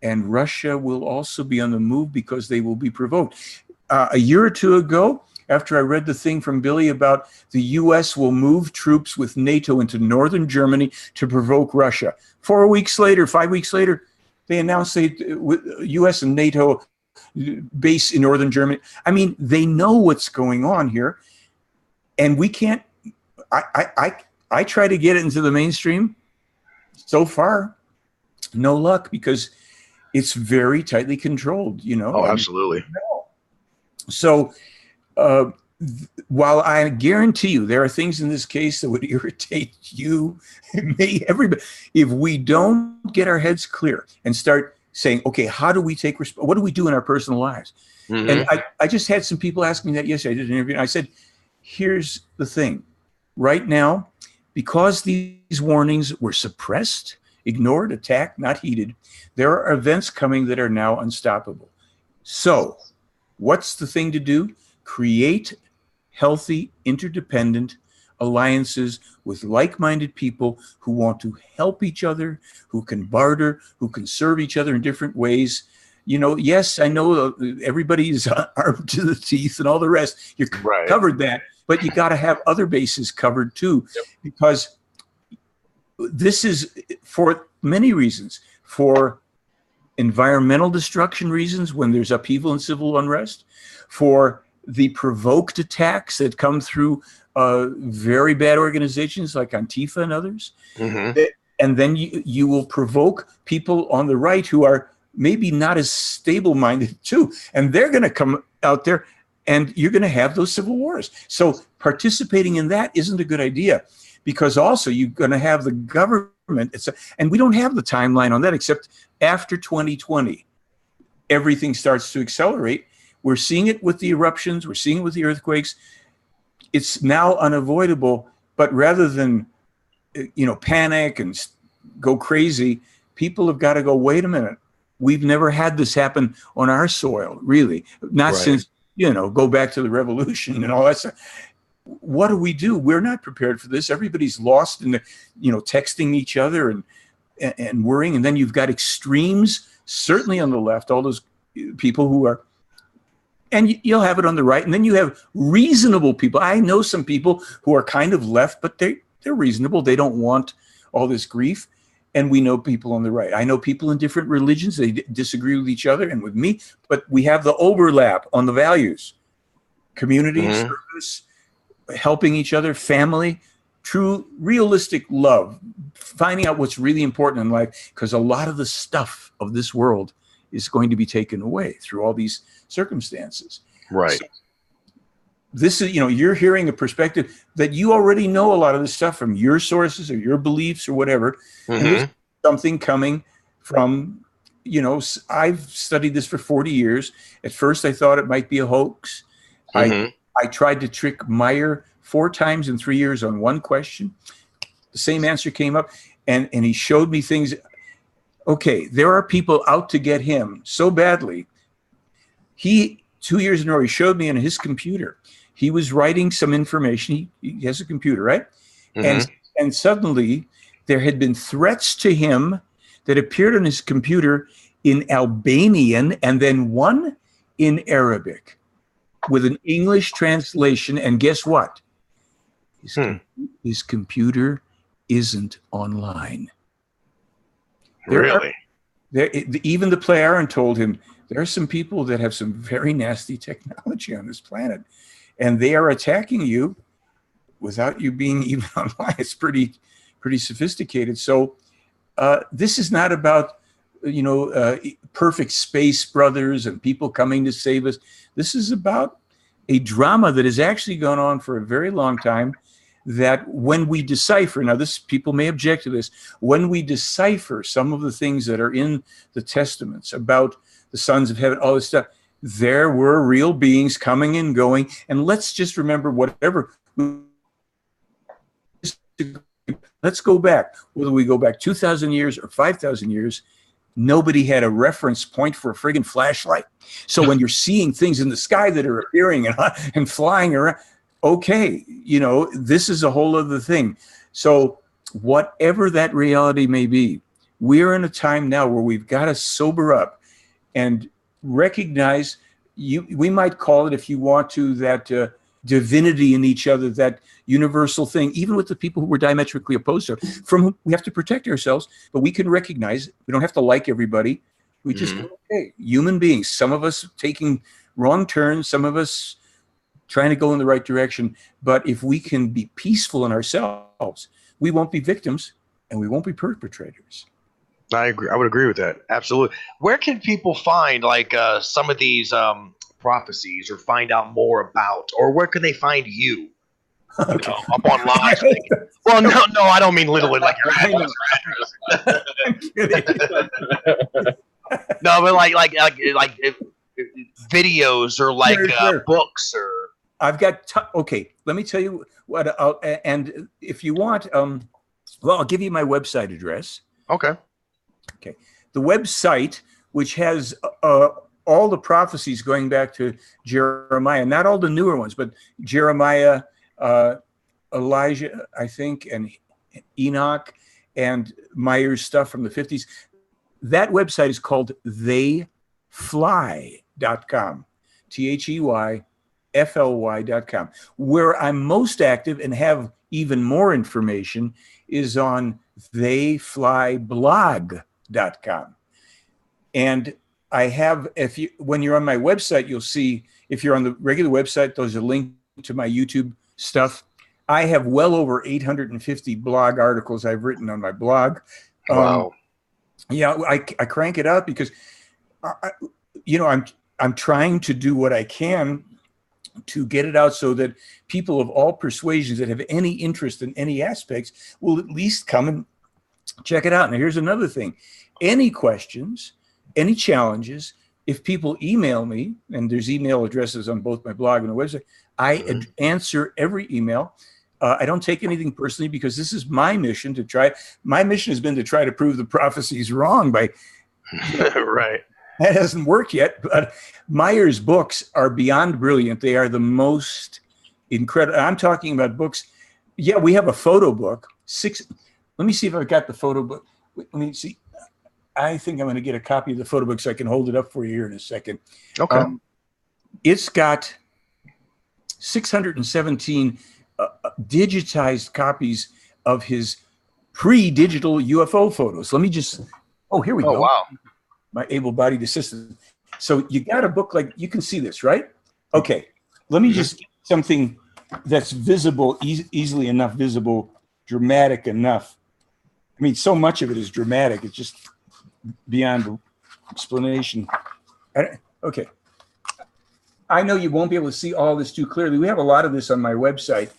and Russia will also be on the move because they will be provoked. A year or two ago, after I read the thing from Billy about the U.S. will move troops with NATO into northern Germany to provoke Russia. 4 weeks later, 5 weeks later, they announced U.S. and NATO base in northern Germany. I mean, they know what's going on here, and we can't. I try to get it into the mainstream. So far, no luck, because it's very tightly controlled. You know. Oh, absolutely. So, while I guarantee you there are things in this case that would irritate you, me, everybody, if we don't get our heads clear and start saying, okay, how do we take what do we do in our personal lives? Mm-hmm. And I just had some people ask me that yesterday. I did an interview, and I said, here's the thing. Right now, because these warnings were suppressed, ignored, attacked, not heeded, there are events coming that are now unstoppable. So what's the thing to do? Create healthy, interdependent alliances with like-minded people who want to help each other, who can barter, who can serve each other in different ways. You know, yes, I know everybody is armed to the teeth and all the rest. You covered that, but you got to have other bases covered too, because this is for many reasons. For environmental destruction reasons, when there's upheaval and civil unrest, for the provoked attacks that come through very bad organizations like Antifa and others. Mm-hmm. And then you will provoke people on the right who are maybe not as stable-minded too. And they're going to come out there, and you're going to have those civil wars. So participating in that isn't a good idea, because also you're going to have the government. And we don't have the timeline on that, except after 2020, everything starts to accelerate. We're seeing it with the eruptions. We're seeing it with the earthquakes. It's now unavoidable. But rather than, panic and go crazy, people have got to go, wait a minute. We've never had this happen on our soil, really. Not since, go back to the revolution and all that stuff. What do we do? We're not prepared for this. Everybody's lost in the, texting each other and worrying. And then you've got extremes, certainly on the left, all those people who are, and you'll have it on the right. And then you have reasonable people. I know some people who are kind of left, but they're reasonable. They don't want all this grief. And we know people on the right. I know people in different religions. They disagree with each other and with me, but we have the overlap on the values, community, service, helping each other, family, true, realistic love, finding out what's really important in life, because a lot of the stuff of this world is going to be taken away through all these circumstances. Right. So this is, you're hearing a perspective that you already know a lot of this stuff from your sources or your beliefs or whatever. Mm-hmm. And there's something coming from, I've studied this for 40 years. At first, I thought it might be a hoax. Mm-hmm. I tried to trick Meier 4 times in 3 years on one question. The same answer came up, and he showed me things. Okay, there are people out to get him so badly. 2 years in a row, he showed me on his computer. He was writing some information. He has a computer, right? Mm-hmm. And suddenly there had been threats to him that appeared on his computer in Albanian and then one in Arabic with an English translation. And guess what? His computer isn't online. Really? Even the player told him, there are some people that have some very nasty technology on this planet, and they are attacking you without you being even online. It's pretty sophisticated. So this is not about, perfect space brothers and people coming to save us. This is about a drama that has actually gone on for a very long time, that when we decipher, now this, people may object to this, when we decipher some of the things that are in the testaments about the sons of heaven, all this stuff, there were real beings coming and going. And let's just remember, whatever, let's go back, whether we go back 2,000 years or 5,000 years, nobody had a reference point for a friggin' flashlight. So when you're seeing things in the sky that are appearing and flying around, okay, this is a whole other thing. So whatever that reality may be, we're in a time now where we've got to sober up and recognize, we might call it, if you want to, that divinity in each other, that universal thing, even with the people who we're diametrically opposed to, from whom we have to protect ourselves, but we can recognize we don't have to like everybody. We just go, okay, human beings, some of us taking wrong turns, some of us trying to go in the right direction. But if we can be peaceful in ourselves, we won't be victims and we won't be perpetrators. I agree. I would agree with that. Absolutely. Where can people find like some of these prophecies, or find out more about, or where can they find you? You know, up online. Well, no, I don't mean literally like your address. I'm kidding. No, but like videos, or like Sure. books, or. I've got okay. Let me tell you what. And if you want, well, I'll give you my website address. Okay. Okay. The website, which has all the prophecies going back to Jeremiah, not all the newer ones, but Jeremiah, Elijah, I think, and Enoch, and Meier's stuff from the 50s. That website is called theyfly.com. THEYFLY.com. Where I'm most active and have even more information is on theyflyblog.com. And I have, when you're on my website, you'll see, if you're on the regular website, there's a link to my YouTube stuff. I have well over 850 blog articles I've written on my blog. Wow. Yeah, I crank it out because, I'm trying to do what I can to get it out so that people of all persuasions that have any interest in any aspects will at least come and check it out. Now, here's another thing. Any questions, any challenges, if people email me, and there's email addresses on both my blog and the website, I answer every email. I don't take anything personally because this is my mission to try. My mission has been to try to prove the prophecies wrong by right. That hasn't worked yet, but Meier's books are beyond brilliant. They are the most incredible. I'm talking about books. Yeah, we have a photo book. Let me see if I've got the photo book. Let me see. I think I'm going to get a copy of the photo book so I can hold it up for you here in a second. Okay. It's got 617 digitized copies of his pre-digital UFO photos. Let me just, here we go. Oh, wow. My able-bodied assistant. So you got a book like, you can see this, right? Okay, let me just get something that's visible, easily enough visible, dramatic enough. I mean, so much of it is dramatic. It's just beyond explanation. Okay. I know you won't be able to see all this too clearly. We have a lot of this on my website,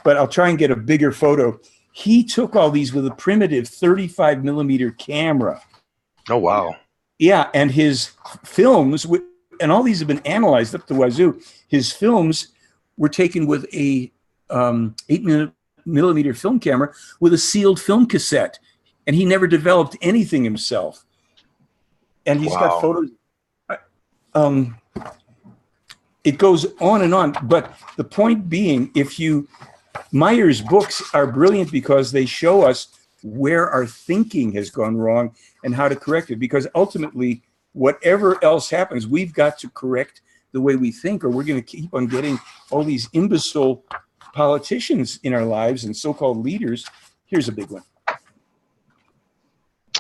but I'll try and get a bigger photo. He took all these with a primitive 35 millimeter camera. Oh, wow. Yeah, and his films, and all these have been analyzed up to wazoo. His films were taken with a 8mm film camera with a sealed film cassette, and he never developed anything himself. And he's got photos. It goes on and on, but the point being, Meier's books are brilliant because they show us where our thinking has gone wrong and how to correct it. Because ultimately, whatever else happens, we've got to correct the way we think, or we're going to keep on getting all these imbecile politicians in our lives and so-called leaders. Here's a big one.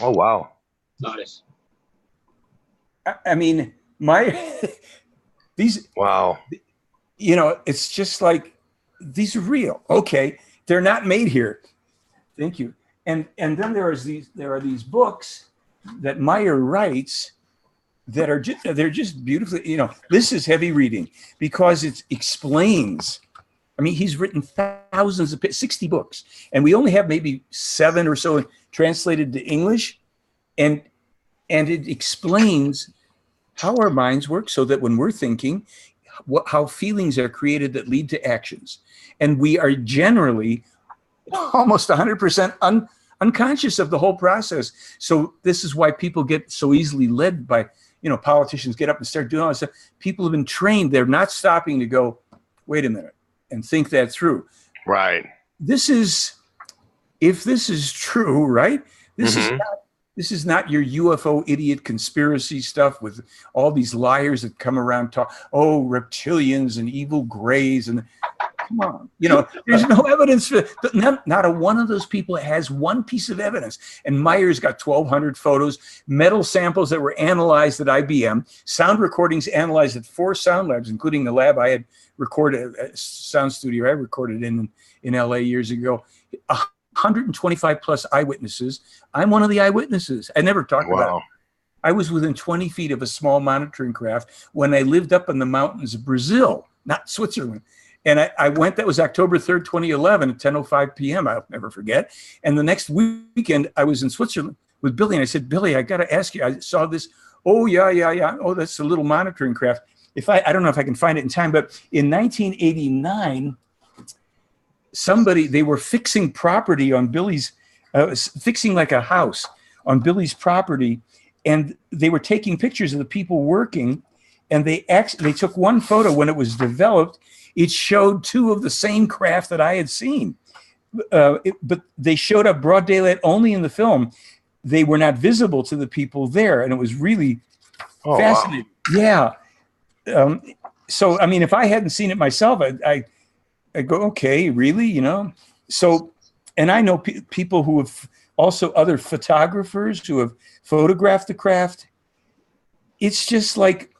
Oh, wow. Nice. I mean, these, wow. It's just like, these are real. Okay, they're not made here. Thank you. And then there are these books that Meier writes that are they're just beautifully, this is heavy reading because it explains. I mean, he's written thousands of 60 books, and we only have maybe 7 or so translated to English, and it explains how our minds work so that when we're thinking, how feelings are created that lead to actions. And we are generally almost 100% unconscious of the whole process. So this is why people get so easily led by, politicians get up and start doing all this stuff. People have been trained. They're not stopping to go, wait a minute, and think that through. Right. If this is true, right? This is not This is not your UFO idiot conspiracy stuff with all these liars that come around talk, oh, reptilians and evil grays, and come on, you know, there's no evidence for not a one of those people has one piece of evidence. And Meier's got 1,200 photos, metal samples that were analyzed at IBM, sound recordings analyzed at 4 sound labs, including the lab I had recorded, a sound studio I recorded in LA years ago. 125 plus eyewitnesses. I'm one of the eyewitnesses. I never talked about it. I was within 20 feet of a small monitoring craft when I lived up in the mountains of Brazil, not Switzerland. And I went, that was October 3rd, 2011 at 10:05 p.m. I'll never forget. And the next weekend I was in Switzerland with Billy, and I said, Billy, I got to ask you, I saw this. Oh, yeah. Oh, that's a little monitoring craft. I don't know if I can find it in time, but in 1989, they were fixing property on Billy's, fixing like a house on Billy's property. And they were taking pictures of the people working. And they took one photo when it was developed. It showed 2 of the same craft that I had seen. But they showed up broad daylight only in the film. They were not visible to the people there. And it was really fascinating. Wow. Yeah. So, I mean, if I hadn't seen it myself, I go, okay, really, you know? So, and I know people who have also other photographers who have photographed the craft. It's just like,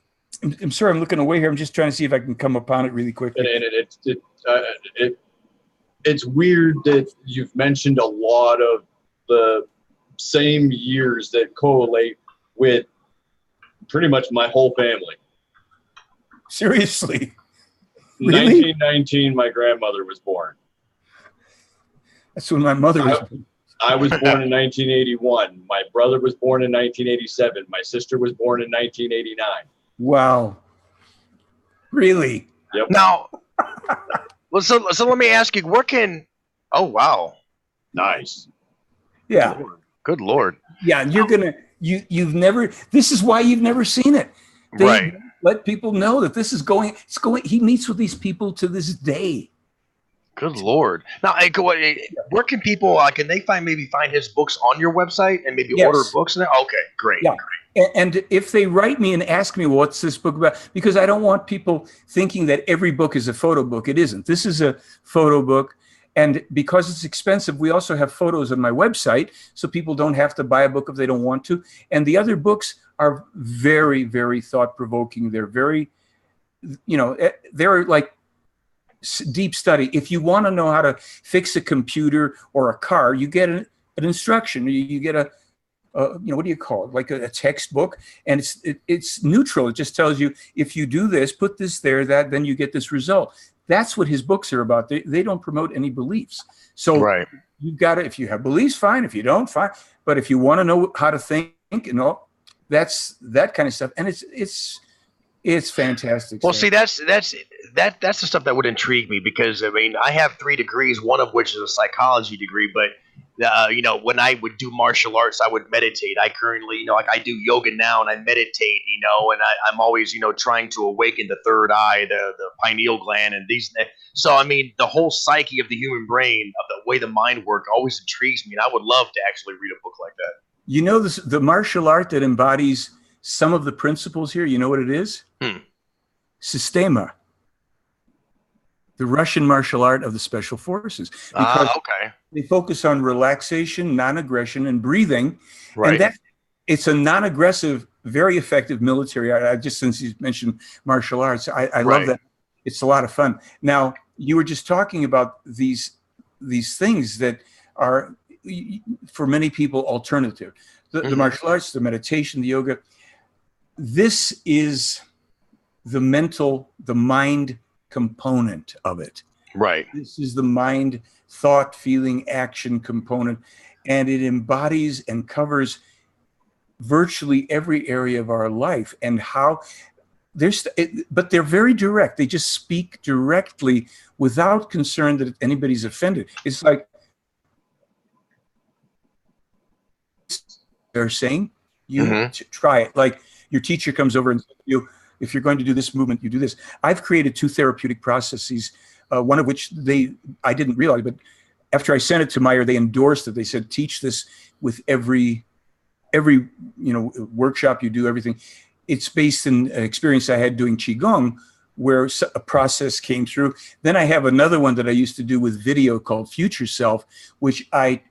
I'm sorry, I'm looking away here. I'm just trying to see if I can come upon it really quickly. And it's weird that you've mentioned a lot of the same years that correlate with pretty much my whole family. Seriously? Really? 1919, my grandmother was born. That's when my mother was born. I was born in 1981. My brother was born in 1987. My sister was born in 1989. Wow. Really? Yep. Now, well, so let me ask you, oh, wow. Nice. Yeah. Good Lord. Yeah. And you've never, this is why you've never seen it. Right. Let people know that this is going, he meets with these people to this day. Good Lord. Now, where can people, can they find his books on your website and maybe order books? Okay, great. Yeah. And if they write me and ask me, what's this book about? Because I don't want people thinking that every book is a photo book. It isn't. This is a photo book. And because it's expensive, we also have photos on my website, so people don't have to buy a book if they don't want to. And the other books are very, very thought-provoking. They're very, they're like deep study. If you want to know how to fix a computer or a car, you get an instruction. You get a what do you call it? Like a textbook, and it's neutral. It just tells you, if you do this, put this there, then you get this result. That's what his books are about. They don't promote any beliefs. So you've got to, if you have beliefs, fine. If you don't, fine. But if you want to know how to think and all, that's that kind of stuff. And it's fantastic. Well, see, that's the stuff that would intrigue me, because I mean, I have 3 degrees, one of which is a psychology degree, but when I would do martial arts, I would meditate. I currently, like I do yoga now and I meditate, and I'm always, trying to awaken the third eye, the pineal gland, and these. So, I mean, the whole psyche of the human brain, of the way the mind works, always intrigues me. And I would love to actually read a book like that. The martial art that embodies some of the principles here, you know what it is? Systema. The Russian martial art of the special forces. Because they focus on relaxation, non-aggression, and breathing. Right. And it's a non-aggressive, very effective military art. Since you mentioned martial arts, I love that. It's a lot of fun. Now, you were just talking about these things that are, for many people, alternative. The martial arts, the meditation, the yoga. This is the mind component of it. Right. This is the mind, thought, feeling, action component, and it embodies and covers virtually every area of our life. And how but they're very direct. They just speak directly without concern that anybody's offended. It's like they're saying, you try it. Like your teacher comes over and says to you, if you're going to do this movement, you do this. I've created 2 therapeutic processes, one of which I didn't realize, but after I sent it to Meier, they endorsed it. They said, teach this with every every, workshop you do, everything, it's based in an experience I had doing Qigong, where a process came through. Then I have another one that I used to do with video called Future Self, which I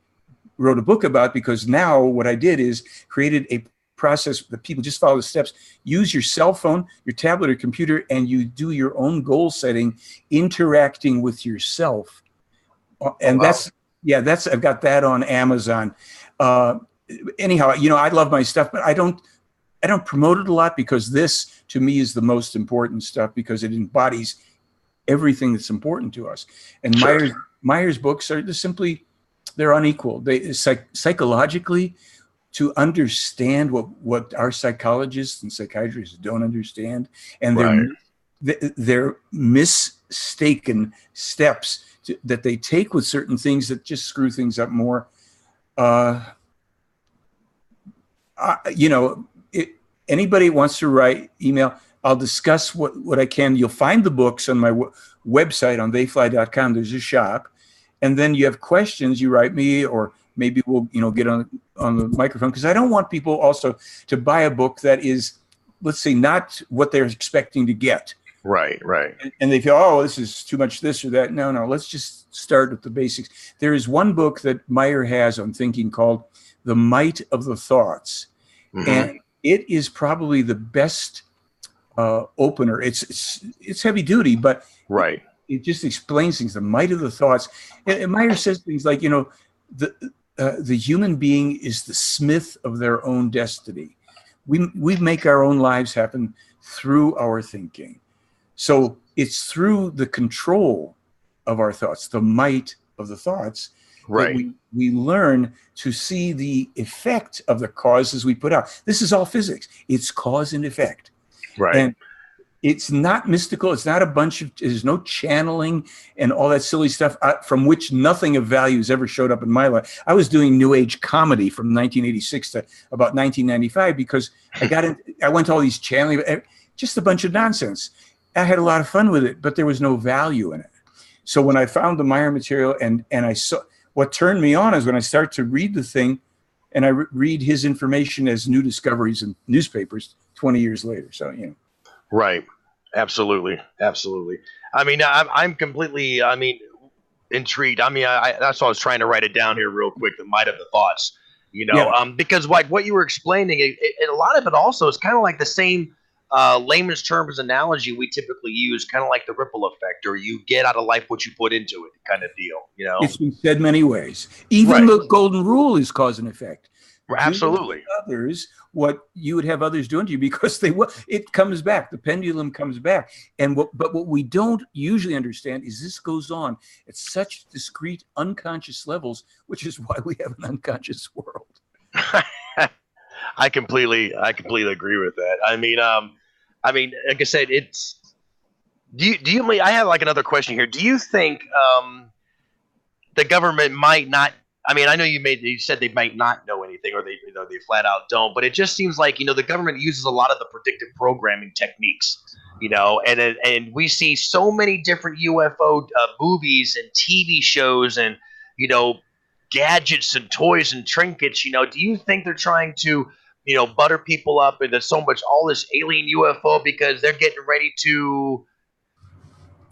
wrote a book about, because now what I did is created a process that people just follow the steps. Use your cell phone, your tablet or computer, and you do your own goal setting, interacting with yourself. And wow. that's I've got that on Amazon. Anyhow, I love my stuff, but I don't promote it a lot, because this to me is the most important stuff, because it embodies everything that's important to us. And sure. Meier's books are just simply, they're unequal. They psychologically, to understand what our psychologists and psychiatrists don't understand, and right. their mistaken steps that they take with certain things that just screw things up more. Anybody wants to write, email, I'll discuss what I can. You'll find the books on my website on theyfly.com. There's a shop. And then you have questions, you write me, or maybe we'll get on the microphone, because I don't want people also to buy a book that is, let's say, not what they're expecting to get. Right. And they feel, oh, this is too much this or that. No, let's just start with the basics. There is one book that Meier has on thinking called The Might of the Thoughts. Mm-hmm. And it is probably the best opener. It's heavy duty, but right. It just explains things, the might of the thoughts. And Meier says things like, the human being is the smith of their own destiny. We make our own lives happen through our thinking. So it's through the control of our thoughts, the might of the thoughts, right. that we learn to see the effect of the causes we put out. This is all physics. It's cause and effect. Right. And it's not mystical. It's not there's no channeling and all that silly stuff from which nothing of value has ever showed up in my life. I was doing New Age comedy from 1986 to about 1995 because I went to all these channeling, just a bunch of nonsense. I had a lot of fun with it, but there was no value in it. So when I found the Meier material and I saw, what turned me on is when I start to read the thing and I read his information as new discoveries in newspapers 20 years later. So, Right. Absolutely. I mean, I'm completely, intrigued. That's why I was trying to write it down here real quick, the might of the thoughts, because like what you were explaining, a lot of it also is kind of like the same layman's terms analogy we typically use, kind of like the ripple effect, or you get out of life what you put into it kind of deal, It's been said many ways. Even the golden rule is cause and effect. Absolutely. Do others what you would have others doing to you, because it comes back. The pendulum comes back. But what we don't usually understand is this goes on at such discrete unconscious levels, which is why we have an unconscious world. I completely agree with that. I mean, like I said, I have like another question here. Do you think the government might not? I mean, I know you said they might not know anything, or they flat out don't. But it just seems like the government uses a lot of the predictive programming techniques, and we see so many different UFO movies and TV shows and gadgets and toys and trinkets. Do you think they're trying to butter people up, and there's so much all this alien UFO because they're getting ready to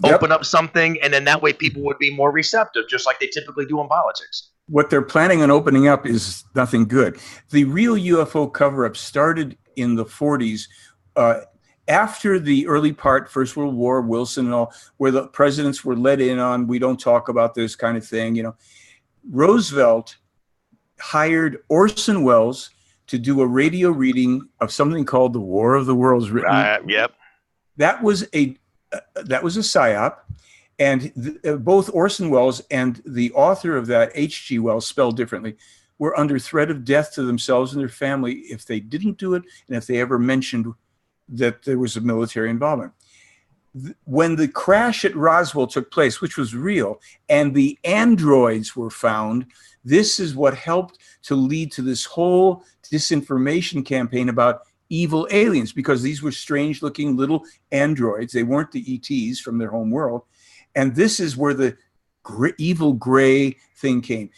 open up something, and then that way people would be more receptive, just like they typically do in politics? What they're planning on opening up is nothing good. The real UFO cover-up started in the 40s, after the early part, First World War, Wilson and all, where the presidents were let in on, we don't talk about this kind of thing. Roosevelt hired Orson Welles to do a radio reading of something called The War of the Worlds. Yep. That was a psyop. And both Orson Welles and the author of that, H.G. Wells, spelled differently, were under threat of death to themselves and their family if they didn't do it, and if they ever mentioned that there was a military involvement. When the crash at Roswell took place, which was real, and the androids were found, this is what helped to lead to this whole disinformation campaign about evil aliens, because these were strange-looking little androids. They weren't the ETs from their home world. And this is where the evil gray thing came.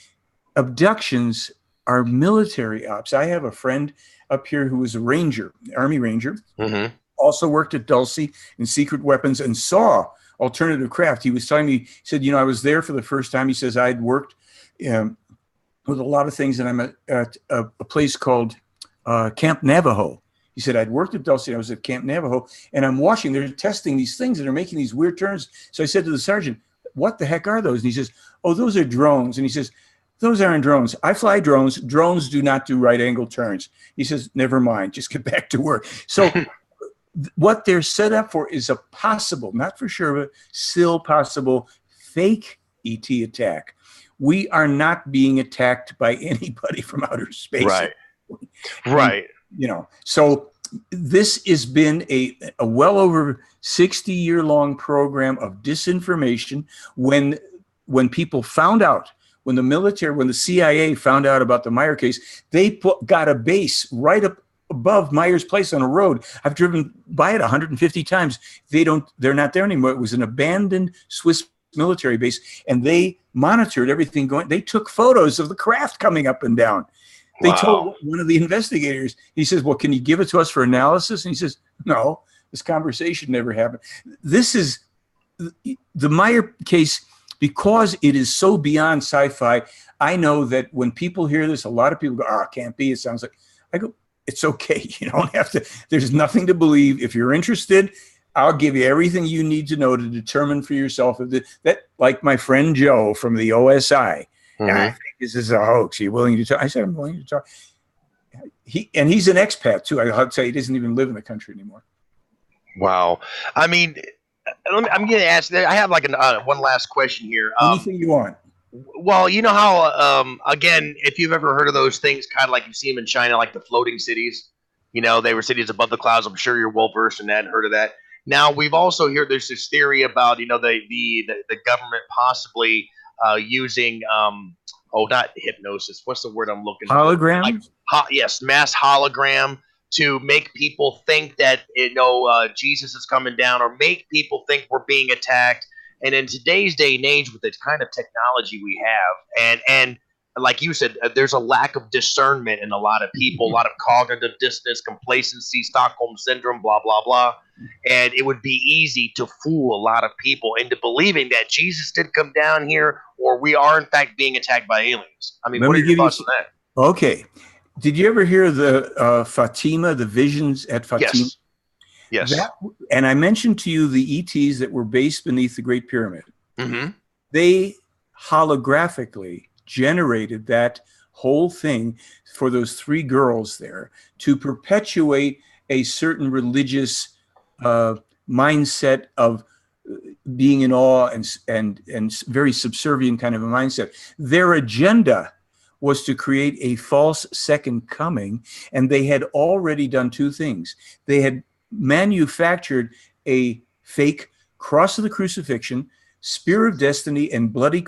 Abductions are military ops. I have a friend up here who was a ranger, Army Ranger, also worked at Dulce in secret weapons and saw alternative craft. He was telling me, he said, I was there for the first time. He says, I'd worked with a lot of things, and I'm at a place called Camp Navajo. He said, I'd worked at Dulce, I was at Camp Navajo, and I'm watching, they're testing these things and they're making these weird turns. So I said to the sergeant, what the heck are those? And he says, oh, those are drones. And he says, those aren't drones. I fly drones. Drones do not do right angle turns. He says, never mind, just get back to work. So what they're set up for is a possible, not for sure, but still possible fake ET attack. We are not being attacked by anybody from outer space. Right. Right. So this has been a well over 60-year-long program of disinformation. When people found out, when the CIA found out about the Meier case, they got a base right up above Meier's place on a road. I've driven by it 150 times. They're not there anymore. It was an abandoned Swiss military base, and they monitored everything going. They took photos of the craft coming up and down. They told one of the investigators, he says, well, can you give it to us for analysis? And he says, no, this conversation never happened. This is the Meier case, because it is so beyond sci-fi. I know that when people hear this, a lot of people go, it can't be. It sounds like, I go, it's okay. You don't have to, there's nothing to believe. If you're interested, I'll give you everything you need to know to determine for yourself that, like my friend Joe from the OSI, and I think this is a hoax. Are you willing to talk? I said, I'm willing to talk. He's an expat too. I'll tell you, he doesn't even live in the country anymore. Wow. I mean, I'm going to ask, I have like one last question here. Anything you want. Well, you know how, again, if you've ever heard of those things, kind of like you see them in China, like the floating cities, they were cities above the clouds. I'm sure you're well versed in that and heard of that. Now, we've also heard there's this theory about, the government possibly using, not hypnosis. What's the word I'm looking for? Hologram? Yes, mass hologram to make people think that, Jesus is coming down, or make people think we're being attacked. And in today's day and age, with the kind of technology we have, and like you said, there's a lack of discernment in a lot of people, a lot of cognitive dissonance, complacency, Stockholm syndrome, blah, blah, blah. And it would be easy to fool a lot of people into believing that Jesus did come down here, or we are, in fact, being attacked by aliens. I mean, what are your thoughts on that? Okay. Did you ever hear the Fatima, the visions at Fatima? Yes. And I mentioned to you the ETs that were based beneath the Great Pyramid. They holographically generated that whole thing for those three girls there to perpetuate a certain religious mindset of being in awe and very subservient kind of a mindset. Their agenda was to create a false second coming, and they had already done two things. They had manufactured a fake cross of the crucifixion, spear of destiny, and bloody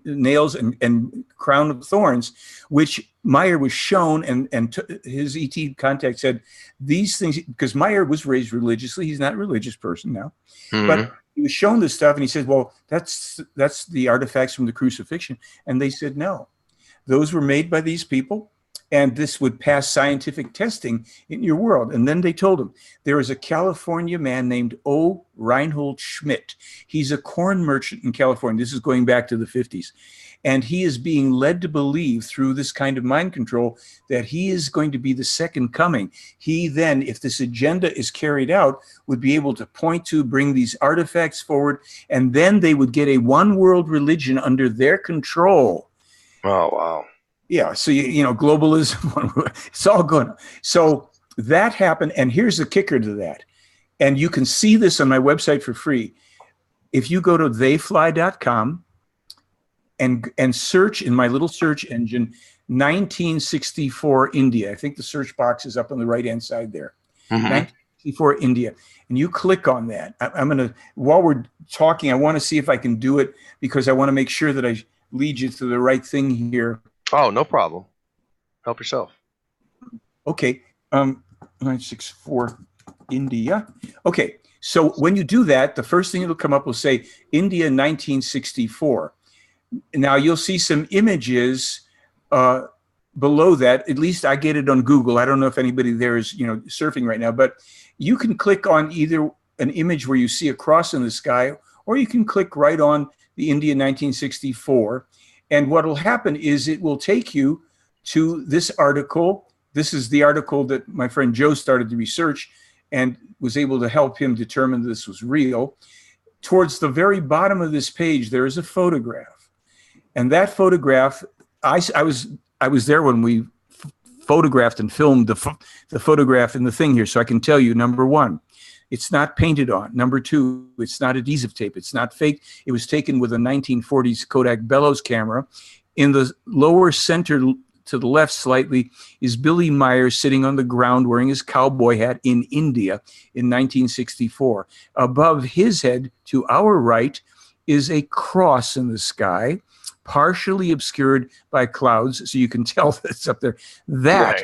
nails and crown of thorns, which Meier was shown, and his ET contact said these things, because Meier was raised religiously. He's not a religious person now, but he was shown this stuff, and he said, well, that's the artifacts from the crucifixion. And they said, no, those were made by these people, and this would pass scientific testing in your world. And then they told him, there is a California man named O. Reinhold Schmidt. He's a corn merchant in California. This is going back to the 50s. And he is being led to believe through this kind of mind control that he is going to be the second coming. He then, if this agenda is carried out, would be able to point to, bring these artifacts forward, and then they would get a one world religion under their control. Oh, wow. Yeah, so globalism, it's all good. So that happened, and here's the kicker to that. And you can see this on my website for free. If you go to theyfly.com and search in my little search engine 1964 India. I think the search box is up on the right-hand side there. 1964 India. And you click on that. I'm going to, while we're talking, I want to see if I can do it, because I want to make sure that I lead you to the right thing here. Oh, no problem. Help yourself. Okay. 964 India. Okay. So when you do that, the first thing that'll come up will say India 1964. Now you'll see some images below that, at least I get it on Google. I don't know if anybody there is, surfing right now, but you can click on either an image where you see a cross in the sky, or you can click right on the India 1964. And what will happen is it will take you to this article. This is the article that my friend Joe started to research and was able to help him determine this was real. Towards the very bottom of this page, there is a photograph. And that photograph, I was there when we photographed and filmed the photograph in the thing here. So I can tell you, number one, it's not painted on. Number two, it's not adhesive tape. It's not fake. It was taken with a 1940s Kodak bellows camera. In the lower center to the left slightly is Billy Meier sitting on the ground wearing his cowboy hat in India in 1964. Above his head to our right is a cross in the sky, partially obscured by clouds, so you can tell that it's up there. That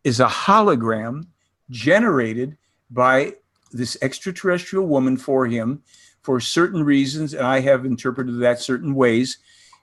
is a hologram generated by this extraterrestrial woman for him for certain reasons, and I have interpreted that certain ways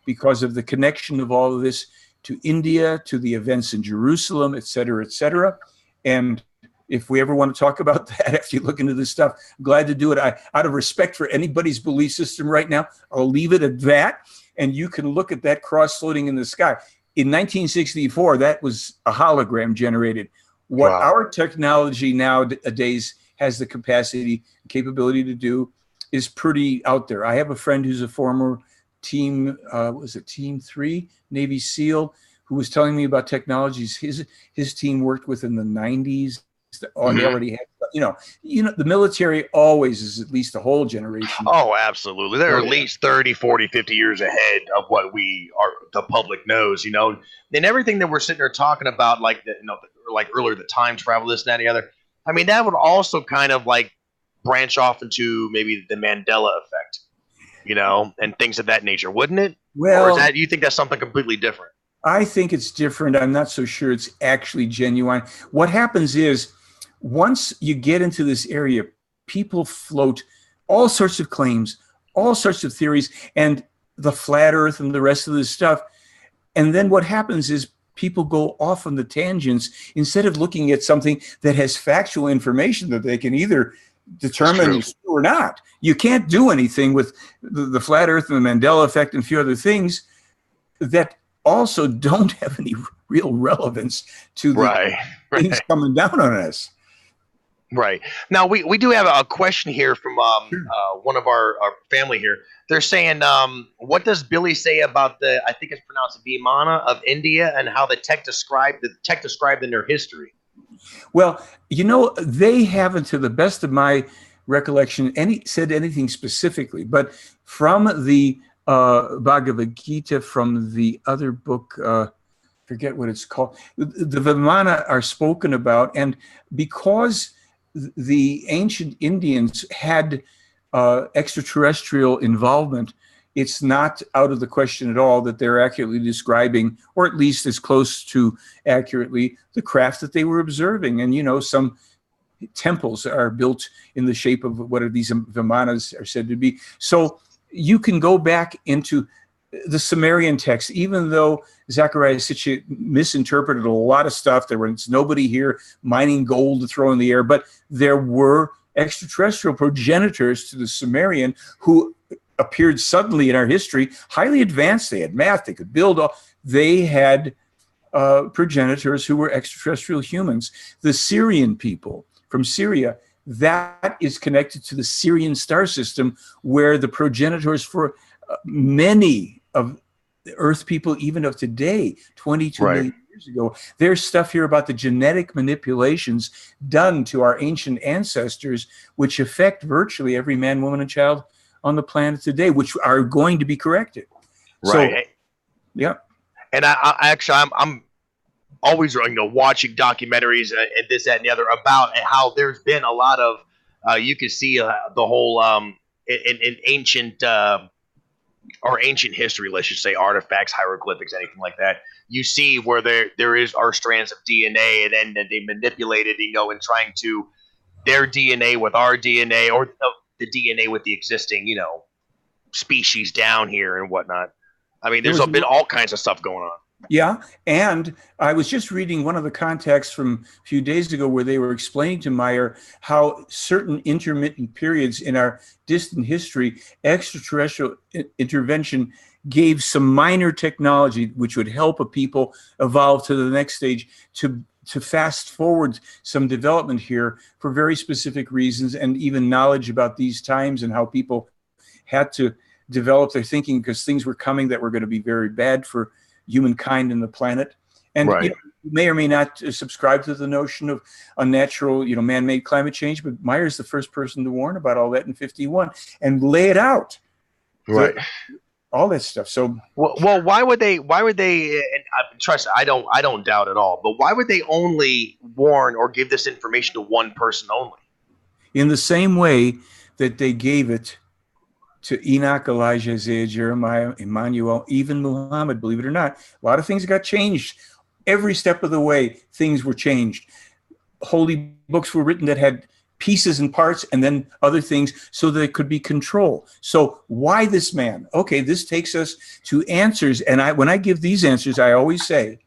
because of the connection of all of this to India, to the events in Jerusalem, et cetera, et cetera. And if we ever want to talk about that after you look into this stuff, I'm glad to do it. Out of respect for anybody's belief system right now, I'll leave it at that. And you can look at that cross floating in the sky. In 1964, that was a hologram generated. What our technology nowadays has the capability to do is pretty out there. I have a friend who's a former Team 3 Navy SEAL who was telling me about technologies his team worked with in the 90s. They already had, the military always is at least a whole generation. Oh, absolutely. They're at least 30, 40, 50 years ahead of what the public knows, and everything that we're sitting there talking about, like like earlier, the time travel, this, that, and the other. I mean, that would also kind of like branch off into maybe the Mandela effect, and things of that nature, wouldn't it? Well, or you think that's something completely different? I think it's different. I'm not so sure it's actually genuine. What happens is, once you get into this area, people float all sorts of claims, all sorts of theories, and the flat earth and the rest of this stuff. And then what happens is people go off on the tangents instead of looking at something that has factual information that they can either determine is true or not. You can't do anything with the flat earth and the Mandela effect and a few other things that also don't have any real relevance to the things coming down on us. Right. Now, we do have a question here from one of our family here. They're saying, what does Billy say about I think it's pronounced Vimana of India, and how the tech described in their history? Well, they haven't, to the best of my recollection, said anything specifically, but from the Bhagavad Gita, from the other book, forget what it's called, the Vimana are spoken about, and because the ancient Indians had extraterrestrial involvement, it's not out of the question at all that they're accurately describing, or at least as close to accurately, the craft that they were observing. And, some temples are built in the shape of what these Vimanas are said to be. So you can go back into the Sumerian text, even though Zecharia Sitchin misinterpreted a lot of stuff. There was nobody here mining gold to throw in the air, but there were extraterrestrial progenitors to the Sumerian who appeared suddenly in our history, highly advanced. They had math, they could build. They had progenitors who were extraterrestrial humans. The Syrian people from Syria, that is connected to the Syrian star system, where the progenitors for many of the Earth people, even of today, 22 million years ago. There's stuff here about the genetic manipulations done to our ancient ancestors, which affect virtually every man, woman, and child on the planet today, which are going to be corrected. Right. So, yeah. And I'm always watching documentaries and this, that, and the other about how there's been a lot of you can see the whole in ancient or ancient history, let's just say, artifacts, hieroglyphics, anything like that. You see where there are strands of DNA, and then they manipulated, and trying to their DNA with our DNA, or the DNA with the existing, species down here and whatnot. I mean, there's been all kinds of stuff going on. Yeah, and I was just reading one of the contacts from a few days ago where they were explaining to Meier how certain intermittent periods in our distant history, extraterrestrial intervention gave some minor technology which would help a people evolve to the next stage to fast forward some development here for very specific reasons, and even knowledge about these times and how people had to develop their thinking because things were coming that were going to be very bad for humankind and the planet. And Right. you may or may not subscribe to the notion of unnatural, man-made climate change, but Meier's the first person to warn about all that in 1951 and lay it out. Right. All that stuff. So well, why would they? And trust, I don't doubt at all. But why would they only warn or give this information to one person only? In the same way that they gave it to Enoch, Elijah, Isaiah, Jeremiah, Emmanuel, even Muhammad, believe it or not. A lot of things got changed. Every step of the way, things were changed. Holy books were written that had pieces and parts and then other things so that it could be control. So why this man? Okay, this takes us to answers. And when I give these answers, I always say,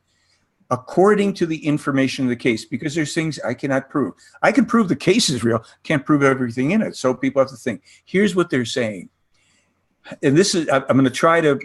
according to the information of the case, because there's things I cannot prove. I can prove the case is real, can't prove everything in it. So people have to think, here's what they're saying. And this is, I'm going to try to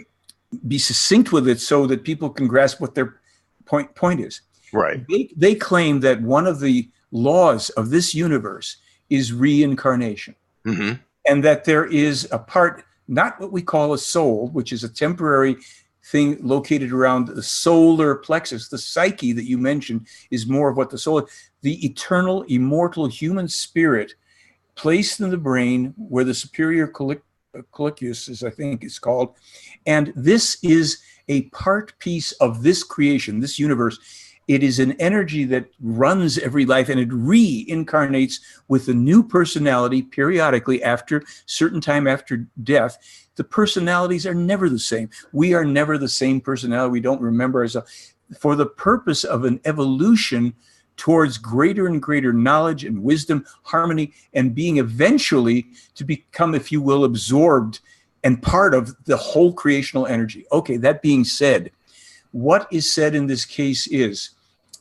be succinct with it so that people can grasp what their point is. Right. They claim that one of the laws of this universe is reincarnation. Mm-hmm. And that there is a part, not what we call a soul, which is a temporary thing located around the solar plexus. The psyche that you mentioned is more of what the soul is. The eternal, immortal human spirit placed in the brain where the superior colliculus is, I think it's called. And this is a part piece of this creation, this universe. It is an energy that runs every life, and it reincarnates with a new personality periodically after certain time after death. The personalities are never the same. We are never the same personality. We don't remember ourselves. For the purpose of an evolution towards greater and greater knowledge and wisdom, harmony, and being eventually to become, if you will, absorbed and part of the whole creational energy. Okay, that being said, what is said in this case is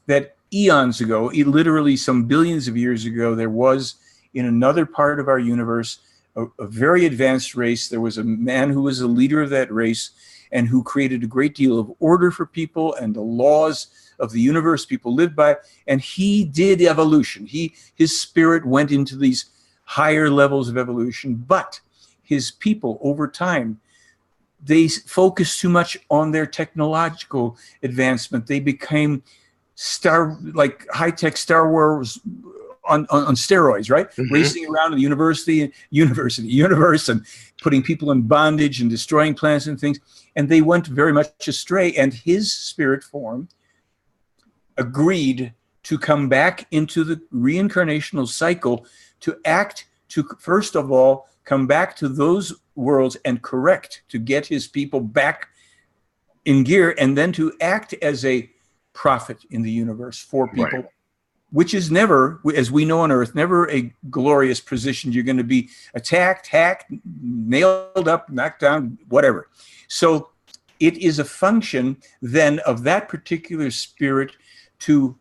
that eons ago, literally some billions of years ago, there was in another part of our universe a very advanced race. There was a man who was a leader of that race and who created a great deal of order for people and the laws of the universe people lived by. And he did evolution. His spirit went into these higher levels of evolution, but his people over time, they focused too much on their technological advancement. They became like high-tech Star Wars on steroids, right? Mm-hmm. Racing around in the universe and putting people in bondage and destroying planets and things. And they went very much astray. And his spirit form agreed to come back into the reincarnational cycle to act, to first of all, come back to those worlds and correct, to get his people back in gear, and then to act as a prophet in the universe for people. Right. Which is never, as we know on Earth, never a glorious position. You're going to be attacked, hacked, nailed up, knocked down, whatever. So it is a function then of that particular spirit to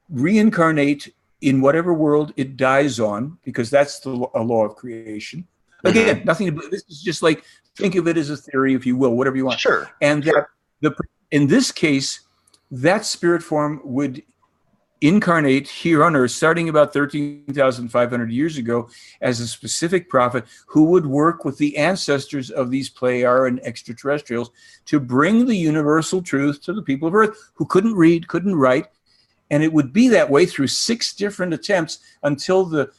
reincarnate in whatever world it dies on, because that's a law of creation. Again, mm-hmm. Nothing to, this is just like, think of it as a theory, if you will, whatever you want. Sure. And that in this case, that spirit form would incarnate here on Earth, starting about 13,500 years ago, as a specific prophet who would work with the ancestors of these Pleiar and extraterrestrials to bring the universal truth to the people of Earth who couldn't read, couldn't write. And it would be that way through 6 different attempts until the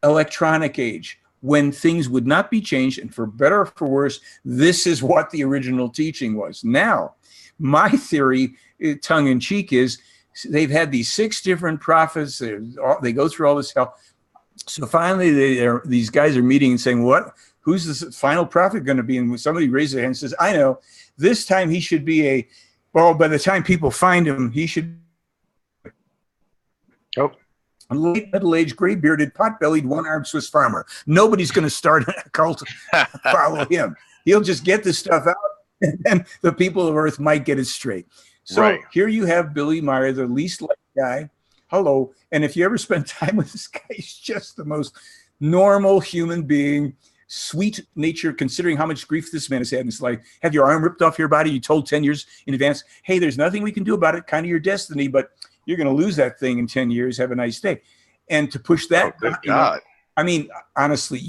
electronic age, when things would not be changed. And for better or for worse, this is what the original teaching was. Now, my theory, tongue in cheek, is they've had these 6 different prophets. They go through all this hell. So finally, these guys are meeting and saying, who's this final prophet going to be? And somebody raises their hand and says, I know, this time he should be by the time people find him, he should a late middle-aged, gray-bearded, pot-bellied, one-armed Swiss farmer. Nobody's going to start a cult to follow him. He'll just get this stuff out, and the people of Earth might get it straight. So here you have Billy Meier, the least liked guy. Hello. And if you ever spend time with this guy, he's just the most normal human being, sweet nature, considering how much grief this man has had in his life. Have your arm ripped off your body. You told 10 years in advance, hey, there's nothing we can do about it. Kind of your destiny, but you're going to lose that thing in 10 years. Have a nice day. And to push that, good God. I mean, honestly,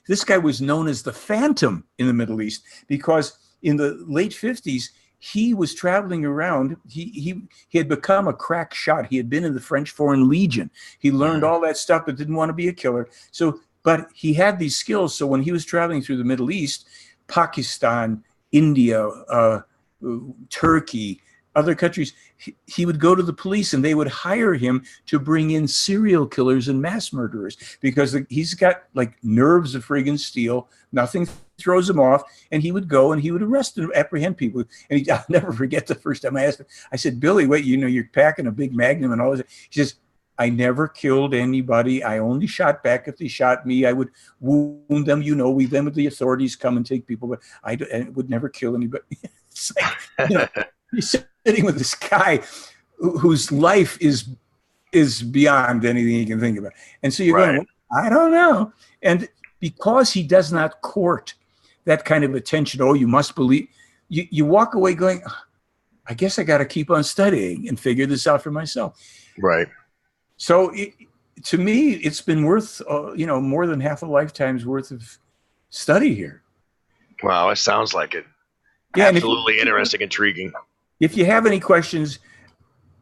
this guy was known as the Phantom in the Middle East because in the late 50s, he was traveling around. He had become a crack shot. He had been in the French Foreign Legion. He learned all that stuff, but didn't want to be a killer. But he had these skills. So when he was traveling through the Middle East, Pakistan, India, Turkey, other countries, he would go to the police and they would hire him to bring in serial killers and mass murderers because he's got like nerves of friggin' steel. Nothing throws him off. And he would go and he would arrest and apprehend people. And I'll never forget the first time I asked him, I said, Billy, wait, you're packing a big Magnum and all this. He says, I never killed anybody. I only shot back if they shot me. I would wound them. Then the authorities come and take people, but I would never kill anybody. It's like, you're sitting with this guy whose life is beyond anything you can think about. And so you're going, well, I don't know. And because he does not court that kind of attention, you must believe, you walk away going, I guess I got to keep on studying and figure this out for myself. Right. So to me, it's been worth, more than half a lifetime's worth of study here. Wow, it sounds like it. Yeah, absolutely interesting, intriguing. If you have any questions,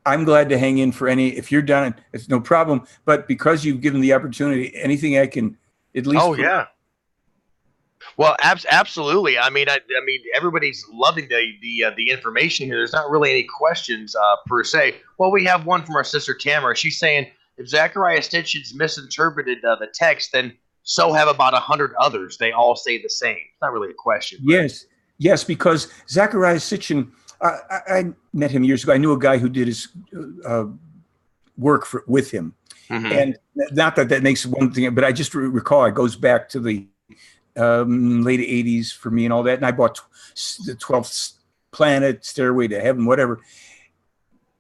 I'm glad to hang in for any. If you're done, it's no problem. But because you've given the opportunity, anything I can at least. Oh, yeah. Well, absolutely. I mean, everybody's loving the information here. There's not really any questions per se. Well, we have one from our sister Tamara. She's saying if Zachariah Stitchin's misinterpreted the text, then so have about 100 others. They all say the same. It's not really a question. Yes, because Zachariah Sitchin, I met him years ago. I knew a guy who did his work with him. Mm-hmm. And not that makes one thing, but I just recall it goes back to the late 80s for me and all that. And I bought the 12th Planet, Stairway to Heaven, whatever.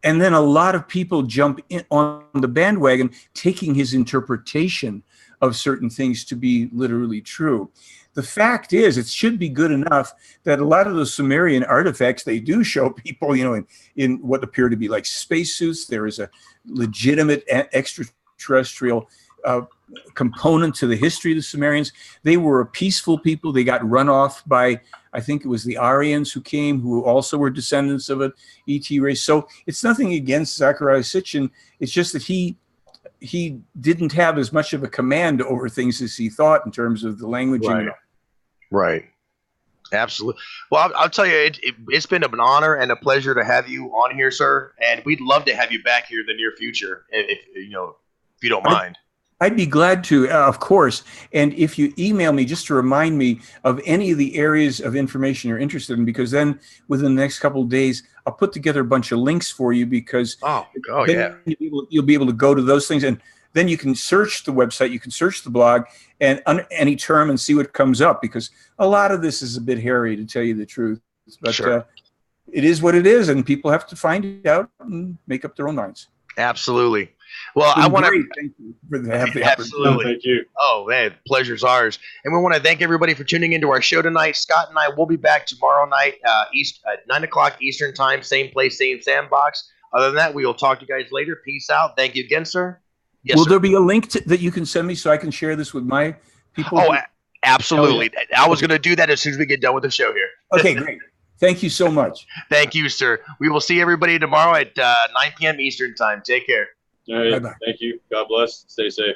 And then a lot of people jump in on the bandwagon, taking his interpretation of certain things to be literally true. The fact is, it should be good enough that a lot of the Sumerian artifacts, they do show people, in what appear to be like spacesuits. There is a legitimate extraterrestrial component to the history of the Sumerians. They were a peaceful people. They got run off by, I think it was the Aryans who came, who also were descendants of an ET race. So it's nothing against Zachariah Sitchin. It's just that he didn't have as much of a command over things as he thought in terms of the language. Right. Absolutely. Well, I'll tell you, it's been an honor and a pleasure to have you on here, sir. And we'd love to have you back here in the near future, if you don't mind. I'd be glad to, of course. And if you email me just to remind me of any of the areas of information you're interested in, because then within the next couple of days, I'll put together a bunch of links for you because you'll be able to go to those things. And then you can search the website, you can search the blog and any term and see what comes up, because a lot of this is a bit hairy, to tell you the truth. But sure. It is what it is, and people have to find it out and make up their own minds. Absolutely. Well, I want to thank you for the opportunity. Absolutely. Thank you. Oh, man, pleasure's ours. And we want to thank everybody for tuning into our show tonight. Scott and I will be back tomorrow night at 9 o'clock Eastern time, same place, same sandbox. Other than that, we will talk to you guys later. Peace out. Thank you again, sir. Yes, will sir. there be a link that you can send me so I can share this with my people? Oh, absolutely. I was going to do that as soon as we get done with the show here. Okay, great. Thank you so much. Thank you, sir. We will see everybody tomorrow at 9 p.m. Eastern time. Take care. All right. Bye-bye. Thank you. God bless. Stay safe.